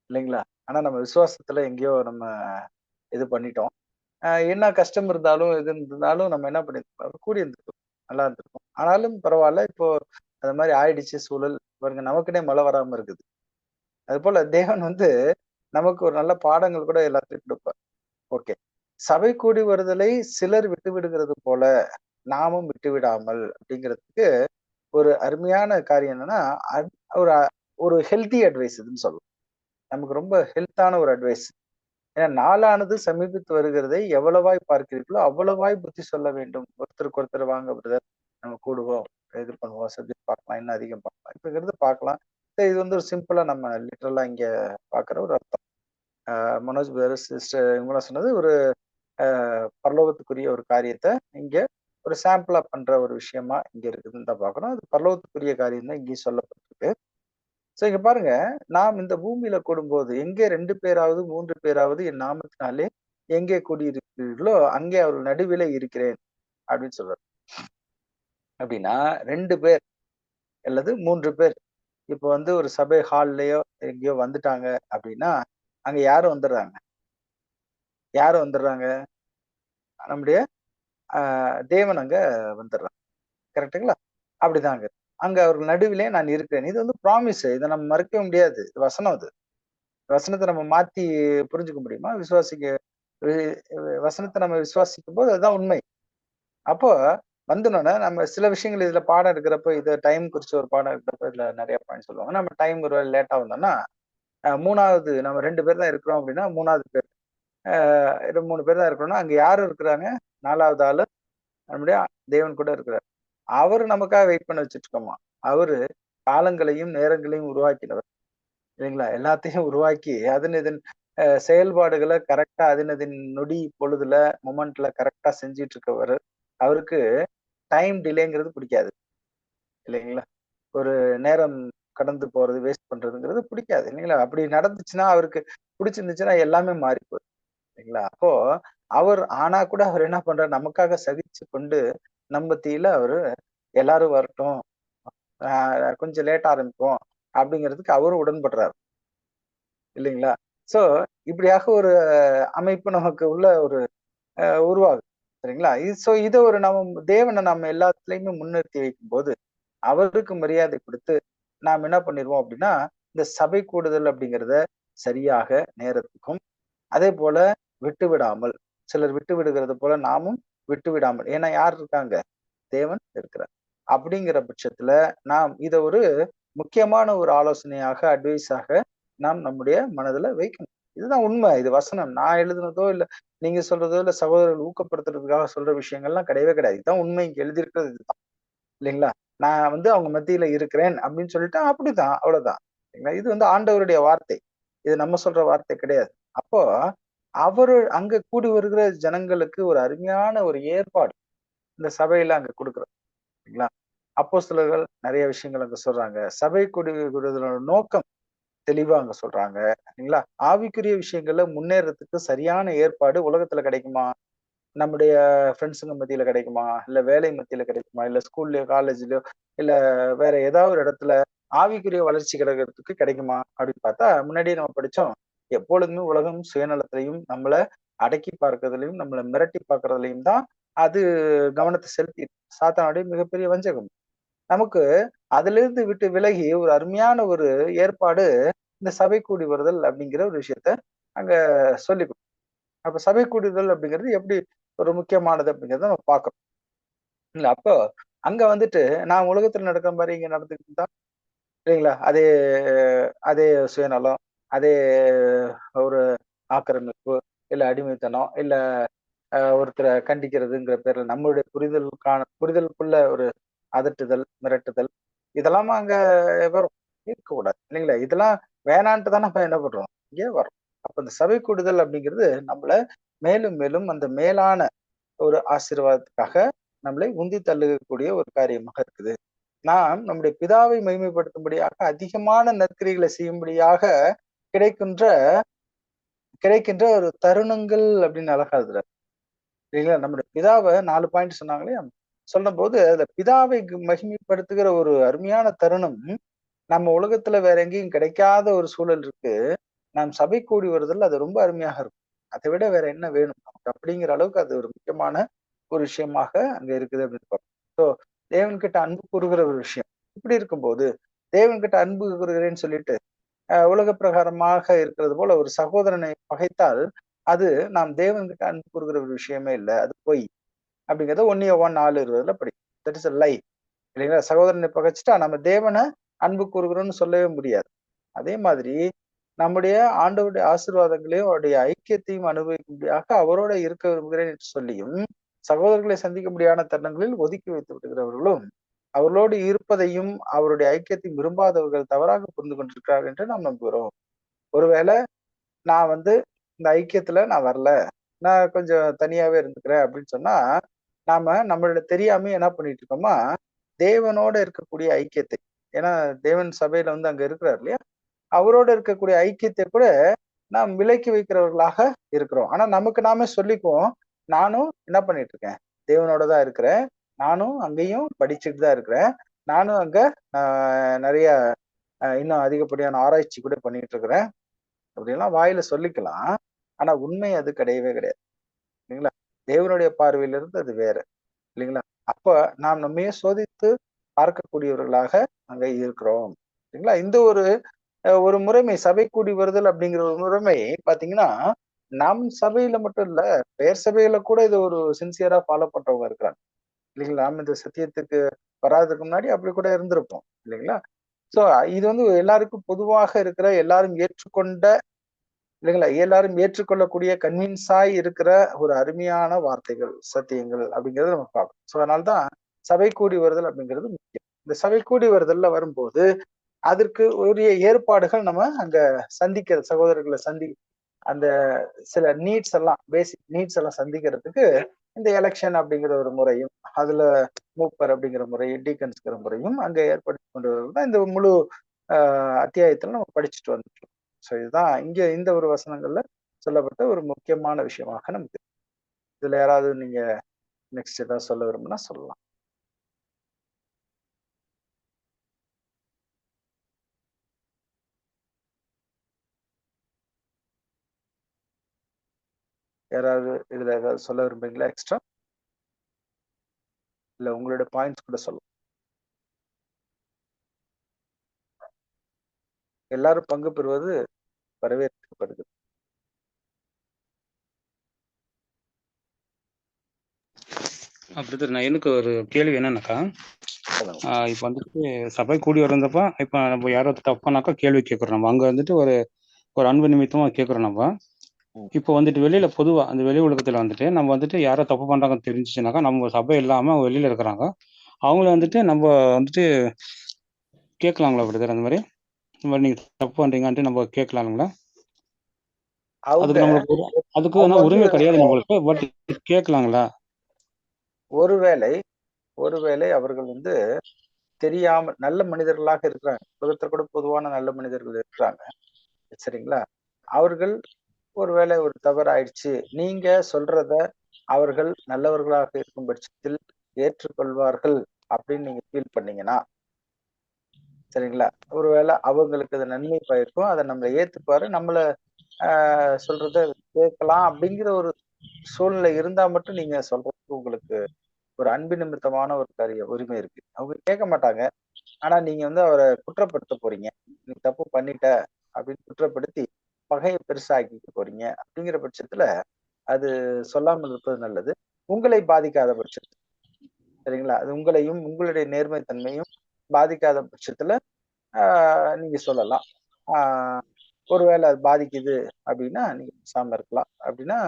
இல்லைங்களா? ஆனா நம்ம விசுவாசத்துல எங்கேயோ நம்ம இது பண்ணிட்டோம். என்ன கஷ்டம் இருந்தாலும் எது இருந்தாலும் நம்ம என்ன பண்ணிருக்கோம், கூடி இருந்திருக்கோம், நல்லா இருந்திருக்கும். ஆனாலும் பரவாயில்ல, இப்போ அது மாதிரி ஆயிடுச்சு சூழல். பாருங்க நமக்குனே மழை வராம இருக்குது. அது போல தேவன் வந்து நமக்கு ஒரு நல்ல பாடங்கள் கூட எல்லாத்தையும் கொடுப்பார். ஓகே, சபை கூடி வருதலை சிலர் விட்டு விடுகிறது போல நாமும் விட்டு விடாமல் அப்படிங்கிறதுக்கு ஒரு அருமையான காரியம் என்னன்னா, ஒரு ஒரு ஹெல்த்தி அட்வைஸ் இதுன்னு சொல்லலாம். நமக்கு ரொம்ப ஹெல்த்தான ஒரு அட்வைஸ். ஏன்னா நாளானது சமீபித்து வருகிறதை எவ்வளவாய் பார்க்கிறீர்களோ அவ்வளவாய் புத்தி சொல்ல வேண்டும். ஒருத்தருக்கு ஒருத்தர் வாங்க பிரதர், நம்ம கூடுவோம், இது பண்ணுவோம், சப்ஜெக்ட் பார்க்கலாம், இன்னும் அதிகம் பார்க்கலாம், இப்பங்கிறது பார்க்கலாம். இது வந்து ஒரு சிம்பிளா நம்ம லிட்டரலா இங்க பாக்குற ஒரு அர்த்தம். மனோஜ் பிரதர் சிஸ்டர் இவங்களாம் சொன்னது ஒரு பரலோகத்துக்குரிய ஒரு காரியத்தை இங்க ஒரு சாம்பிளா பண்ற ஒரு விஷயமா இங்க இருக்குதுன்னு தான் பாக்குறோம். அது பரலோகத்துக்குரிய காரியம் தான் இங்கேயும் சொல்லப்பட்டிருக்கு. சோ இங்க பாருங்க, நாம் இந்த பூமியில கூடும்போது எங்கே 2 பேராவது 3 பேராவது என் நாமத்தினாலே எங்கே கூடியிருக்கிறீர்களோ அங்கே அவர்கள் நடுவிலே இருக்கிறேன் அப்படின்னு சொல்றாரு. அப்படின்னா 2 பேர் அல்லது 3 பேர் இப்போ வந்து ஒரு சபை ஹால்லயோ எங்கேயோ வந்துட்டாங்க அப்படின்னா அங்க யாரும் வந்துடுறாங்க, நம்முடைய தேவன் அங்க வந்துடுறாங்க. கரெக்டுங்களா? அப்படிதாங்க. அங்க அவர்கள் நடுவிலே நான் இருக்கிறேன். இது வந்து ப்ராமிஸ், இதை நம்ம மறுக்க முடியாது. இது வசனம். அது வசனத்தை நம்ம மாத்தி புரிஞ்சுக்க முடியுமா? வசனத்தை நம்ம விசுவாசிக்கும் போது அதுதான் உண்மை. அப்போ வந்துனோன்னா நம்ம சில விஷயங்கள் இதுல பாடம் இருக்கிறப்ப, இதை டைம் குறிச்சு ஒரு பாடம் இருக்கிறப்ப இதுல நிறைய பாயிண்ட் சொல்லுவாங்க. நம்ம டைம் ஒரு லேட்டா வந்தோம்னா மூணாவது நம்ம 2 பேர் தான் இருக்கிறோம் அப்படின்னா 3வது பேர் 3 பேர் தான் இருக்கிறோம்னா அங்க யாரும் இருக்கிறாங்க, 4வது ஆளு நம்முடைய தேவன் கூட இருக்கிறார். அவரு நமக்காக வெயிட் பண்ண வச்சுட்டு இருக்கோமா? அவரு காலங்களையும் நேரங்களையும் உருவாக்கினவர் இல்லைங்களா? எல்லாத்தையும் உருவாக்கி அதன் செயல்பாடுகளை கரெக்டா அதன் நொடி பொழுதுல மொமெண்ட்ல கரெக்டா செஞ்சிட்டு இருக்கவர். அவருக்கு டைம் டிலேங்கிறது பிடிக்காது இல்லைங்களா? ஒரு நேரம் கடந்து போறது, வேஸ்ட் பண்றதுங்கிறது பிடிக்காது இல்லைங்களா? அப்படி நடந்துச்சுன்னா, அவருக்கு பிடிச்சிருந்துச்சுன்னா எல்லாமே மாறி போயிடும் இல்லைங்களா? அப்போ ஆனா கூட அவர் என்ன பண்றாரு, நமக்காக சகிச்சு கொண்டு நம்பத்தியில அவரு எல்லாரும் வரட்டும், கொஞ்சம் லேட் ஆரம்பிப்போம் அப்படிங்கிறதுக்கு அவரும் உடன்படுறாரு இல்லைங்களா? சோ இப்படியாக ஒரு அமைப்பு நமக்கு உள்ள ஒரு உருவாகுது சரிங்களா? இதை ஒரு நம்ம தேவனை நம்ம எல்லாத்துலயுமே முன்னிறுத்தி வைக்கும் போது அவருக்கு மரியாதை கொடுத்து நாம் என்ன பண்ணிடுவோம் அப்படின்னா, இந்த சபை கூடுதல் அப்படிங்கிறத சரியாக நேரத்துக்கும் அதே போல விட்டு விடாமல், சிலர் விட்டு விடுகிறது போல நாமும் விட்டு விடாமல், ஏன்னா யார் இருக்காங்க? தேவன் இருக்கிறார். அப்படிங்கிற பட்சத்துல நாம் இதை ஒரு முக்கியமான ஒரு ஆலோசனையாக, அட்வைஸாக நாம் நம்முடைய மனதுல வைக்கணும். இதுதான் உண்மை. இது வசனம். நான் எழுதுனதோ இல்ல நீங்க சொல்றதோ இல்ல சகோதரர்கள் ஊக்கப்படுத்துறதுக்காக சொல்ற விஷயங்கள்லாம் கிடையவே கிடையாது. இதுதான் உண்மை. இங்க எழுதியிருக்கிறது இதுதான். இல்லைங்களா? நான் அவங்க மத்தியில இருக்கிறேன் அப்படின்னு சொல்லிட்டு அப்படிதான், அவ்வளவுதான். சரிங்களா? இது ஆண்டவருடைய வார்த்தை. இது நம்ம சொல்ற வார்த்தை கிடையாது. அப்போ அவரு அங்க கூடி வருகிற ஜனங்களுக்கு ஒரு அருமையான ஒரு ஏற்பாடு இந்த சபையில அங்க கொடுக்குறாரு. சரிங்களா? அப்போஸ்தலர்கள் நிறைய விஷயங்கள் அங்க சொல்றாங்க. சபை கூடி வருவதோட நோக்கம் தெளிவா அங்க சொல்றாங்க. சரிங்களா? ஆவிக்குரிய விஷயங்கள்ல முன்னேறதுக்கு சரியான ஏற்பாடு உலகத்துல கிடைக்குமா? நம்முடைய ஃப்ரெண்ட்ஸுங்க மத்தியில கிடைக்குமா? இல்ல வேலை மத்தியில கிடைக்குமா? இல்ல ஸ்கூல்லயோ, காலேஜ்லயோ, இல்ல வேற ஏதாவது ஒரு இடத்துல ஆவிக்குரிய வளர்ச்சி கிடைக்கிறதுக்கு கிடைக்குமா? அப்படின்னு பார்த்தா, முன்னாடியே நம்ம படிச்சோம். எப்பொழுதுமே உலகம் சுயநலத்திலையும், நம்மள அடக்கி பார்க்கறதுலயும், நம்மள மிரட்டி பார்க்கறதுலயும் தான் அது கவனத்தை செலுத்தி சாத்தானுடைய மிகப்பெரிய வஞ்சகம். நமக்கு அதிலிருந்து விட்டு விலகி ஒரு அருமையான ஒரு ஏற்பாடு இந்த சபை கூடி வருதல் அப்படிங்கிற ஒரு விஷயத்த அங்க சொல்லி அப்ப சபை கூடுதல் அப்படிங்கிறது எப்படி ஒரு முக்கியமானது அப்படிங்கிறத நம்ம பார்க்கிறோம். இல்ல அப்போ அங்க நான் உலகத்துல நடக்கிற மாதிரி இங்க நடந்துக்கிட்டு இருந்தா இல்லைங்களா? அதே அதே சுயநலம், அதே ஒரு ஆக்கிரமிப்பு, இல்ல அடிமைத்தனம், இல்ல ஒருத்தரை கண்டிக்கிறதுங்கிற பேர்ல நம்மளுடைய புரிதலுக்குள்ள ஒரு அதட்டுதல், மிரட்டுதல் இதெல்லாமா அங்க வரும். இருக்கக்கூடாது இல்லைங்களா? இதெல்லாம் வேணான்ட்டு தான் நம்ம என்ன பண்றோம்? இங்கே வரோம். அப்ப இந்த சபை கூடுதல் அப்படிங்கிறது நம்மள மேலும் மேலும் அந்த மேலான ஒரு ஆசீர்வாதத்துக்காக நம்மளை உந்தி தள்ளக்கூடிய ஒரு காரியமாக இருக்குது. நாம் நம்முடைய பிதாவை மகிமைப்படுத்தும்படியாக அதிகமான நற்கிரிகளை செய்யும்படியாக கிடைக்கின்ற கிடைக்கின்ற ஒரு தருணங்கள் அப்படின்னு அழகா எழுதுறாரு. இல்லைங்களா? நம்முடைய பிதாவை 4 பாயிண்ட் சொன்னாங்களே சொல்லும் போது அந்த பிதாவை மகிமைப்படுத்துகிற ஒரு அருமையான தருணம் நம்ம உலகத்துல வேற எங்கேயும் கிடைக்காத ஒரு சூழல் இருக்கு. நாம் சபை கூடி வருதல் அது ரொம்ப அருமையாக இருக்கும். அதை விட வேற என்ன வேணும் நமக்கு அப்படிங்கிற அளவுக்கு அது ஒரு முக்கியமான ஒரு விஷயமாக அங்க இருக்குது அப்படின்னு பார்ப்போம். ஸோ தேவன்கிட்ட அன்பு கூறுகிற ஒரு விஷயம். இப்படி இருக்கும்போது தேவன்கிட்ட அன்பு கூறுகிறேன்னு சொல்லிட்டு உலக பிரகாரமாக இருக்கிறது போல ஒரு சகோதரனை பகைத்தால் அது நாம் தேவன்கிட்ட அன்பு கூறுகிற ஒரு விஷயமே இல்லை. அது பொய் அப்படிங்கிறத 1 யோவான் 4:20 படிக்கும். தட் இஸ் அ லை. இல்லைங்களா? சகோதரனை பகைச்சிட்டா நம்ம தேவனை அன்பு கூறுகிறோம்னு சொல்லவே முடியாது. அதே மாதிரி நம்முடைய ஆண்டவருடைய ஆசீர்வாதங்களையும் அவருடைய ஐக்கியத்தையும் அனுபவிக்கும்படியாக அவரோட இருக்க விரும்புகிறேன் என்று சொல்லியும் சகோதரர்களை சந்திக்க முடியாத தருணங்களில் ஒதுக்கி வைத்து விடுகிறவர்களும் அவர்களோடு இருப்பதையும் அவருடைய ஐக்கியத்தையும் விரும்பாதவர்கள் தவறாக புரிந்து கொண்டிருக்கிறார்கள் என்று நாம் நம்புகிறோம். ஒருவேளை நான் இந்த ஐக்கியத்துல நான் வரல, நான் கொஞ்சம் தனியாவே இருந்துக்கிறேன் அப்படின்னு சொன்னா நாம நம்மளோட தெரியாம என்ன பண்ணிட்டு இருக்கோமா தேவனோட இருக்கக்கூடிய ஐக்கியத்தை, ஏன்னா தேவன் சபையில அங்க இருக்கிறார் இல்லையா, அவரோட இருக்கக்கூடிய ஐக்கியத்தை கூட நாம் விலக்கி வைக்கிறவர்களாக இருக்கிறோம். ஆனா நமக்கு நாமே சொல்லிக்குவோம், நானும் என்ன பண்ணிட்டு இருக்கேன், தேவனோட தான் இருக்கிறேன், நானும் அங்கேயும் படிச்சுட்டு தான் இருக்கிறேன், நானும் அங்க நிறைய இன்னும் அதிகப்படியான ஆராய்ச்சி கூட பண்ணிட்டு இருக்கிறேன் அப்படின்லாம் வாயில சொல்லிக்கலாம். ஆனா உண்மை அது கிடையவே கிடையாது இல்லைங்களா? தேவனுடைய பார்வையிலிருந்து அது வேற இல்லைங்களா? அப்ப நாம் நம்மையே சோதித்து பார்க்கக்கூடியவர்களாக அங்க இருக்கிறோம் சரிங்களா? இந்த ஒரு முறைமை சபை கூடி வருதல் அப்படிங்கிற ஒரு முறைமை பாத்தீங்கன்னா நம் சபையில மட்டும் இல்ல, பெயர் சபையில கூட இது ஒரு சின்சியரா ஃபாலோ பண்றவங்க இருக்கிறாங்க இல்லைங்களா? நாம் இந்த சத்தியத்துக்கு வராதுக்கு முன்னாடி அப்படி கூட இருந்திருப்போம் இல்லைங்களா? சோ இது எல்லாருக்கும் பொதுவாக இருக்கிற, எல்லாரும் ஏற்றுக்கொண்ட இல்லைங்களா, எல்லாரும் ஏற்றுக்கொள்ளக்கூடிய கன்வின்ஸாய் இருக்கிற ஒரு அருமையான வார்த்தைகள், சத்தியங்கள் அப்படிங்கறத நம்ம பார்க்கணும். சோ அதனால்தான் சபை கூடி வருதல் அப்படிங்கிறது முக்கியம். இந்த சபை கூடி வருதல்ல வரும்போது அதற்கு உரிய ஏற்பாடுகள் நம்ம அங்க சந்திக்கிற சகோதரர்களை அந்த சில நீட்ஸ் எல்லாம், பேசிக் நீட்ஸ் எல்லாம் சந்திக்கிறதுக்கு இந்த எலெக்ஷன் அப்படிங்கிற ஒரு முறையும், அதுல மூப்பர் அப்படிங்கிற முறையும், டீக்கன்ஸ்கிற முறையும் அங்க ஏற்படுத்தி கொண்டு வருவதுதான் இந்த முழு அத்தியாயத்துல நம்ம படிச்சுட்டு வந்துட்டோம். ஸோ இதுதான் இங்க இந்த ஒரு வசனங்கள்ல சொல்லப்பட்ட ஒரு முக்கியமான விஷயமாக நமக்கு. இதுல யாராவது நீங்க நெக்ஸ்ட் ஏதாவது சொல்ல விரும்புனா சொல்லலாம். யாராவது இதுல ஏதாவது சொல்ல விரும்புறீங்களா எக்ஸ்ட்ரா? இல்ல உங்களுடைய பாயிண்ட்ஸ் கூட சொல்லலாம். எல்லாரும் பங்கு பெறுவது வரவேற்கப்படுது. பிரதர், நான் எனக்கு ஒரு கேள்வி என்னன்னாக்கா, சொல்லுங்க. இப்போ வந்துட்டு சபை கூடி வந்தப்ப இப்போ நம்ம யாரோ தப்பானாக்கா கேள்வி கேட்குறோம். நம்ம அங்கே வந்துட்டு ஒரு ஒரு அன்பு நிமித்தமாக கேட்குறோம். நம்ம ம். இப்போ வந்துட்டு வெளியில பொதுவா அந்த வெளி உலகத்துல வந்துட்டு நம்ம வந்துட்டு யாரோ தப்பு பண்றாங்கன்னு தெரிஞ்சுச்சுனாக்கா நம்ம சபை இல்லாம அவங்க வெளியில இருக்கிறாங்க, அவங்கள வந்துட்டு நம்ம வந்துட்டு கேட்கலாங்களா பிரதர்? அந்த மாதிரி நீங்க தப்பு பண்றீங்கன்ட்டு நம்ம கேட்கலாங்களா? அவங்க அதுக்கு நம்மளுக்கு அதுக்கு அவங்க ஆனா வந்து உரிமை கிடையாது நம்மளுக்கு, பட் கேட்கலாங்களா? ஒருவேளை அவர்கள் வந்து தெரியாம நல்ல மனிதர்களாக இருக்கிறாங்க. உலகத்துல கூட பொதுவான நல்ல மனிதர்கள் இருக்கிறாங்க. சரிங்களா? அவர்கள் ஒருவேளை ஒரு தவறு ஆயிடுச்சு. நீங்க சொல்றத அவர்கள் நல்லவர்களாக இருக்கும் பட்சத்தில் ஏற்றுக்கொள்வார்கள் அப்படின்னு நீங்க ஃபீல் பண்ணீங்கன்னா, சரிங்களா? ஒருவேளை அவங்களுக்கு அது நன்மை பயக்கும். அதை நம்மள ஏத்துப்பாரு. நம்மள சொல்றத கேட்கலாம் அப்படிங்கிற ஒரு சூழ்நிலை இருந்தா மட்டும் நீங்க சொல்றதுக்கு உங்களுக்கு ஒரு அன்பு நிமித்தமான ஒரு உரிமை இருக்கு. அவங்க கேட்க மாட்டாங்க. ஆனா நீங்க வந்து அவரை குற்றப்படுத்த போறீங்க. நீ தப்பு பண்ணிட்ட அப்படின்னு குற்றப்படுத்தி பகையை பெருசாக்கிக்க போறீங்க. அப்படிங்கிற பட்சத்துல அது சொல்லாமல் இருப்பது நல்லது. உங்களை பாதிக்காத பட்சத்துல, சரிங்களா? அது உங்களையும் உங்களுடைய நேர்மைத்தன்மையும் பாதிக்காத பட்சத்துல நீங்க சொல்லலாம். ஆஹ் ஒருவேளை அது பாதிக்குது அப்படின்னா நீங்க பேசாம இருக்கலாம். அப்படின்னா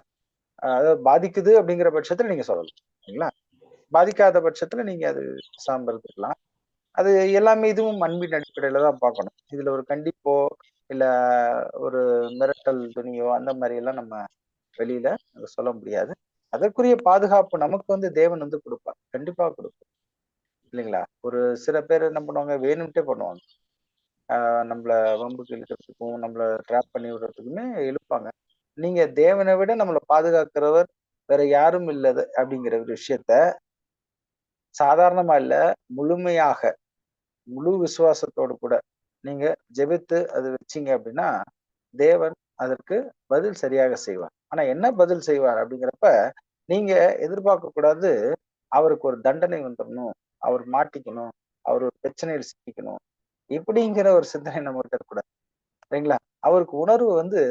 அதாவது பாதிக்குது அப்படிங்கிற பட்சத்துல நீங்க சொல்லலாம். சரிங்களா? பாதிக்காத பட்சத்துல நீங்க அது பேசாம இருந்துக்கலாம். அது எல்லாமே இதுவும் அன்பின் அடிப்படையில தான் பார்க்கணும். இதுல ஒரு கண்டிப்போ இல்ல ஒரு மிரட்டல் துணியோ அந்த மாதிரி எல்லாம் நம்ம வெளியில சொல்ல முடியாது. அதற்குரிய பாதுகாப்பு நமக்கு வந்து தேவன் வந்து கொடுப்பார். கண்டிப்பா கொடுப்பார். இல்லைங்களா? ஒரு சில பேர் என்ன பண்ணுவாங்க, வேணும்ட்டே பண்ணுவாங்க. நம்மள வம்புக்கு இழுக்கிறதுக்கும் நம்மள ட்ராப் பண்ணி விடுறதுக்குமே இழுப்பாங்க. நீங்க தேவனை விட நம்மளை பாதுகாக்கிறவர் வேற யாரும் இல்லது அப்படிங்கிற ஒரு விஷயத்த சாதாரணமா இல்ல, முழுமையாக முழு விசுவாசத்தோடு கூட நீங்க ஜெபித்து அது வச்சீங்க அப்படின்னா தேவன் அதற்கு பதில் சரியாக செய்வார். ஆனா என்ன பதில் செய்வார் அப்படிங்கிறப்ப நீங்க எதிர்பார்க்க கூடாது அவருக்கு ஒரு தண்டனை வந்துடணும், அவர் மாட்டிக்கணும், அவர் ஒரு பிரச்சனையில் சிக்கிக்கணும், இப்படிங்கிற ஒரு சிந்தனை நம்ம கிட்ட இருக்கக்கூடாது. சரிங்களா? அவருக்கு உணர்வு வந்து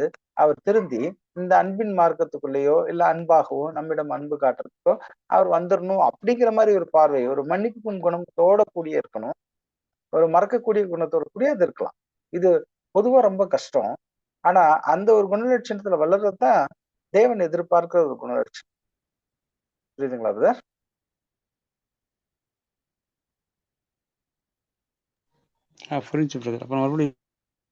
அவர் திருந்தி இந்த அன்பின் மார்க்கத்துக்குள்ளேயோ இல்ல அன்பாகவோ நம்மிடம் அன்பு காட்டுறதுக்கோ அவர் வந்துடணும் அப்படிங்கிற மாதிரி ஒரு பார்வை, ஒரு மன்னிக்கும் குணத்தோட கூடிய இருக்கணும். ஒரு மறக்கக்கூடிய குணத்தோட கூடிய அது இருக்கலாம். இது பொதுவா ரொம்ப கஷ்டம். ஆனா அந்த ஒரு குணலட்சணத்துல வளர்றதுதான் தேவன் எதிர்பார்க்கிற ஒரு குணலட்சணம். புரியுதுங்களா பிரதர்? புரிஞ்சு பிரதர். அப்புறம் மறுபடியும்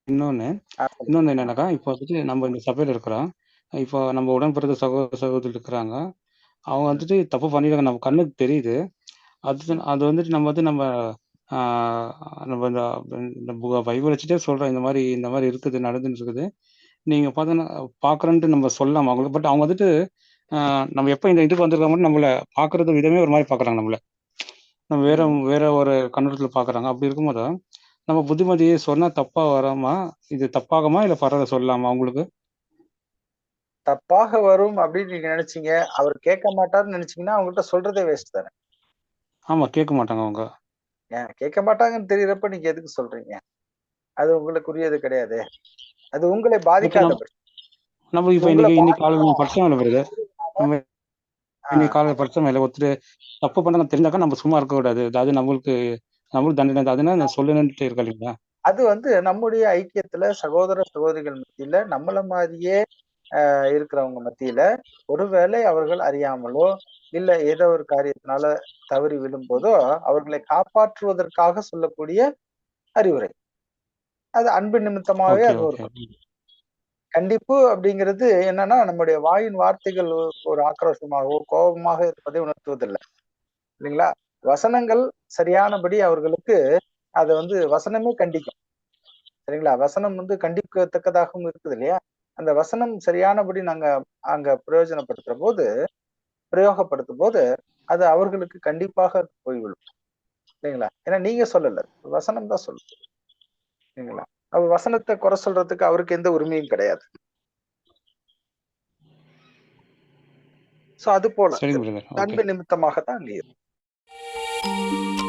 இன்னொன்னு சொல்லுங்க. இன்னொன்னு என்னன்னாக்கா, இப்போ வந்துட்டு நம்ம இந்த சபையில இருக்கிறோம். இப்போ நம்ம உடன் பிறந்த சகோதர சகோதரி இருக்கிறாங்க. அவங்க வந்துட்டு தப்பு பண்ணிடுறாங்க, நம்ம கண்ணுக்கு தெரியுது. அது வந்துட்டு நம்ம வந்து நம்ம நம்ம இந்த பைபிள் வச்சுட்டே சொல்றோம், இந்த மாதிரி இருக்குது, நடந்துன்னு இருக்குது. நீங்க பார்த்தீங்கன்னா பார்க்குறேன்ட்டு நம்ம சொல்லலாம் அவங்களுக்கு. பட் அவங்க வந்துட்டு நம்ம எப்போ இந்த இதுக்கு வந்திருக்க மட்டும் நம்மள பார்க்கறது விதமே ஒரு மாதிரி பார்க்குறாங்க. நம்மள நம்ம வேற ஒரு கண்ணோட்டத்தில் பார்க்குறாங்க. அப்படி இருக்கும்போது நம்ம புத்திமதியை சொன்னா தப்பா வராமா, இது தப்பாகுமா, இல்ல பரவாயில்ல சொல்லலாமா அவங்களுக்கு? தப்பாக வரும் அப்படின்னு நீங்க நினைச்சீங்க, அவர் கேட்க மாட்டாருன்னு நினைச்சீங்கன்னா அவங்ககிட்ட சொல்றதே வேஸ்ட் தானே. ஆமா, கேட்க மாட்டாங்க அவங்க. ஏன் கேட்க மாட்டாங்கன்னு தெரியறப்ப நீங்க எதுக்கு சொல்றீங்க? அது உங்களுக்குரியது கிடையாது. அது உங்களை ஓகே, பாதிக்காத பட்சம். நம்ம இப்போ உங்களை இன்னைக்கு காலையில் படிச்சோம் இல்லை வருது, நம்ம இன்னைக்கு காலையில் படிச்சோம் இல்லை, ஒருத்தர் தப்பு பண்ணாங்க தெரிஞ்சாக்கா நம்ம சும்மா இருக்கக்கூடாது. அதாவது நம்மளுக்கு தண்டனை, அதுனா நான் சொல்லணுன்ட்டு இருக்கா இல்லைங்களா? அது வந்து நம்முடைய ஐக்கியத்துல சகோதர சகோதரிகள் மத்தியில நம்மள மாதிரியே இருக்கிறவங்க மத்தியில ஒருவேளை அவர்கள் அறியாமலோ இல்ல ஏதோ ஒரு காரியத்தினால தவறி விழும்போதோ அவர்களை காப்பாற்றுவதற்காக சொல்லக்கூடிய அறிவுரை. அது அன்பு நிமித்தமாவே ஓகே அது ஒரு ஓகே கண்டிப்பு அப்படிங்கிறது என்னன்னா நம்முடைய வாயின் வார்த்தைகள் ஒரு ஆக்ரோஷமாகவோ கோபமாக இருப்பதை உணர்த்துவதில்லை. இல்லைங்களா? வசனங்கள் சரியானபடி அவர்களுக்கு அதை வந்து வசனமே கண்டிக்கும். சரிங்களா? வசனம் வந்து கண்டிக்கத்தக்கதாகவும் இருக்குது இல்லையா? அந்த வசனம் சரியானபடி நாங்க அங்க பிரயோகப்படுத்தும் போது அது அவர்களுக்கு கண்டிப்பாக போய்விடும். இல்லைங்களா? ஏன்னா நீங்க சொல்லல, வசனம் தான் சொல்லுது. இல்லைங்களா? அவர் வசனத்தை குறை சொல்றதுக்கு அவருக்கு எந்த உரிமையும் கிடையாது. சோ அது போல சரிங்க பிரதர். ஓகே. அன்பு நிமித்தமாகத்தான் அங்கே Thank you.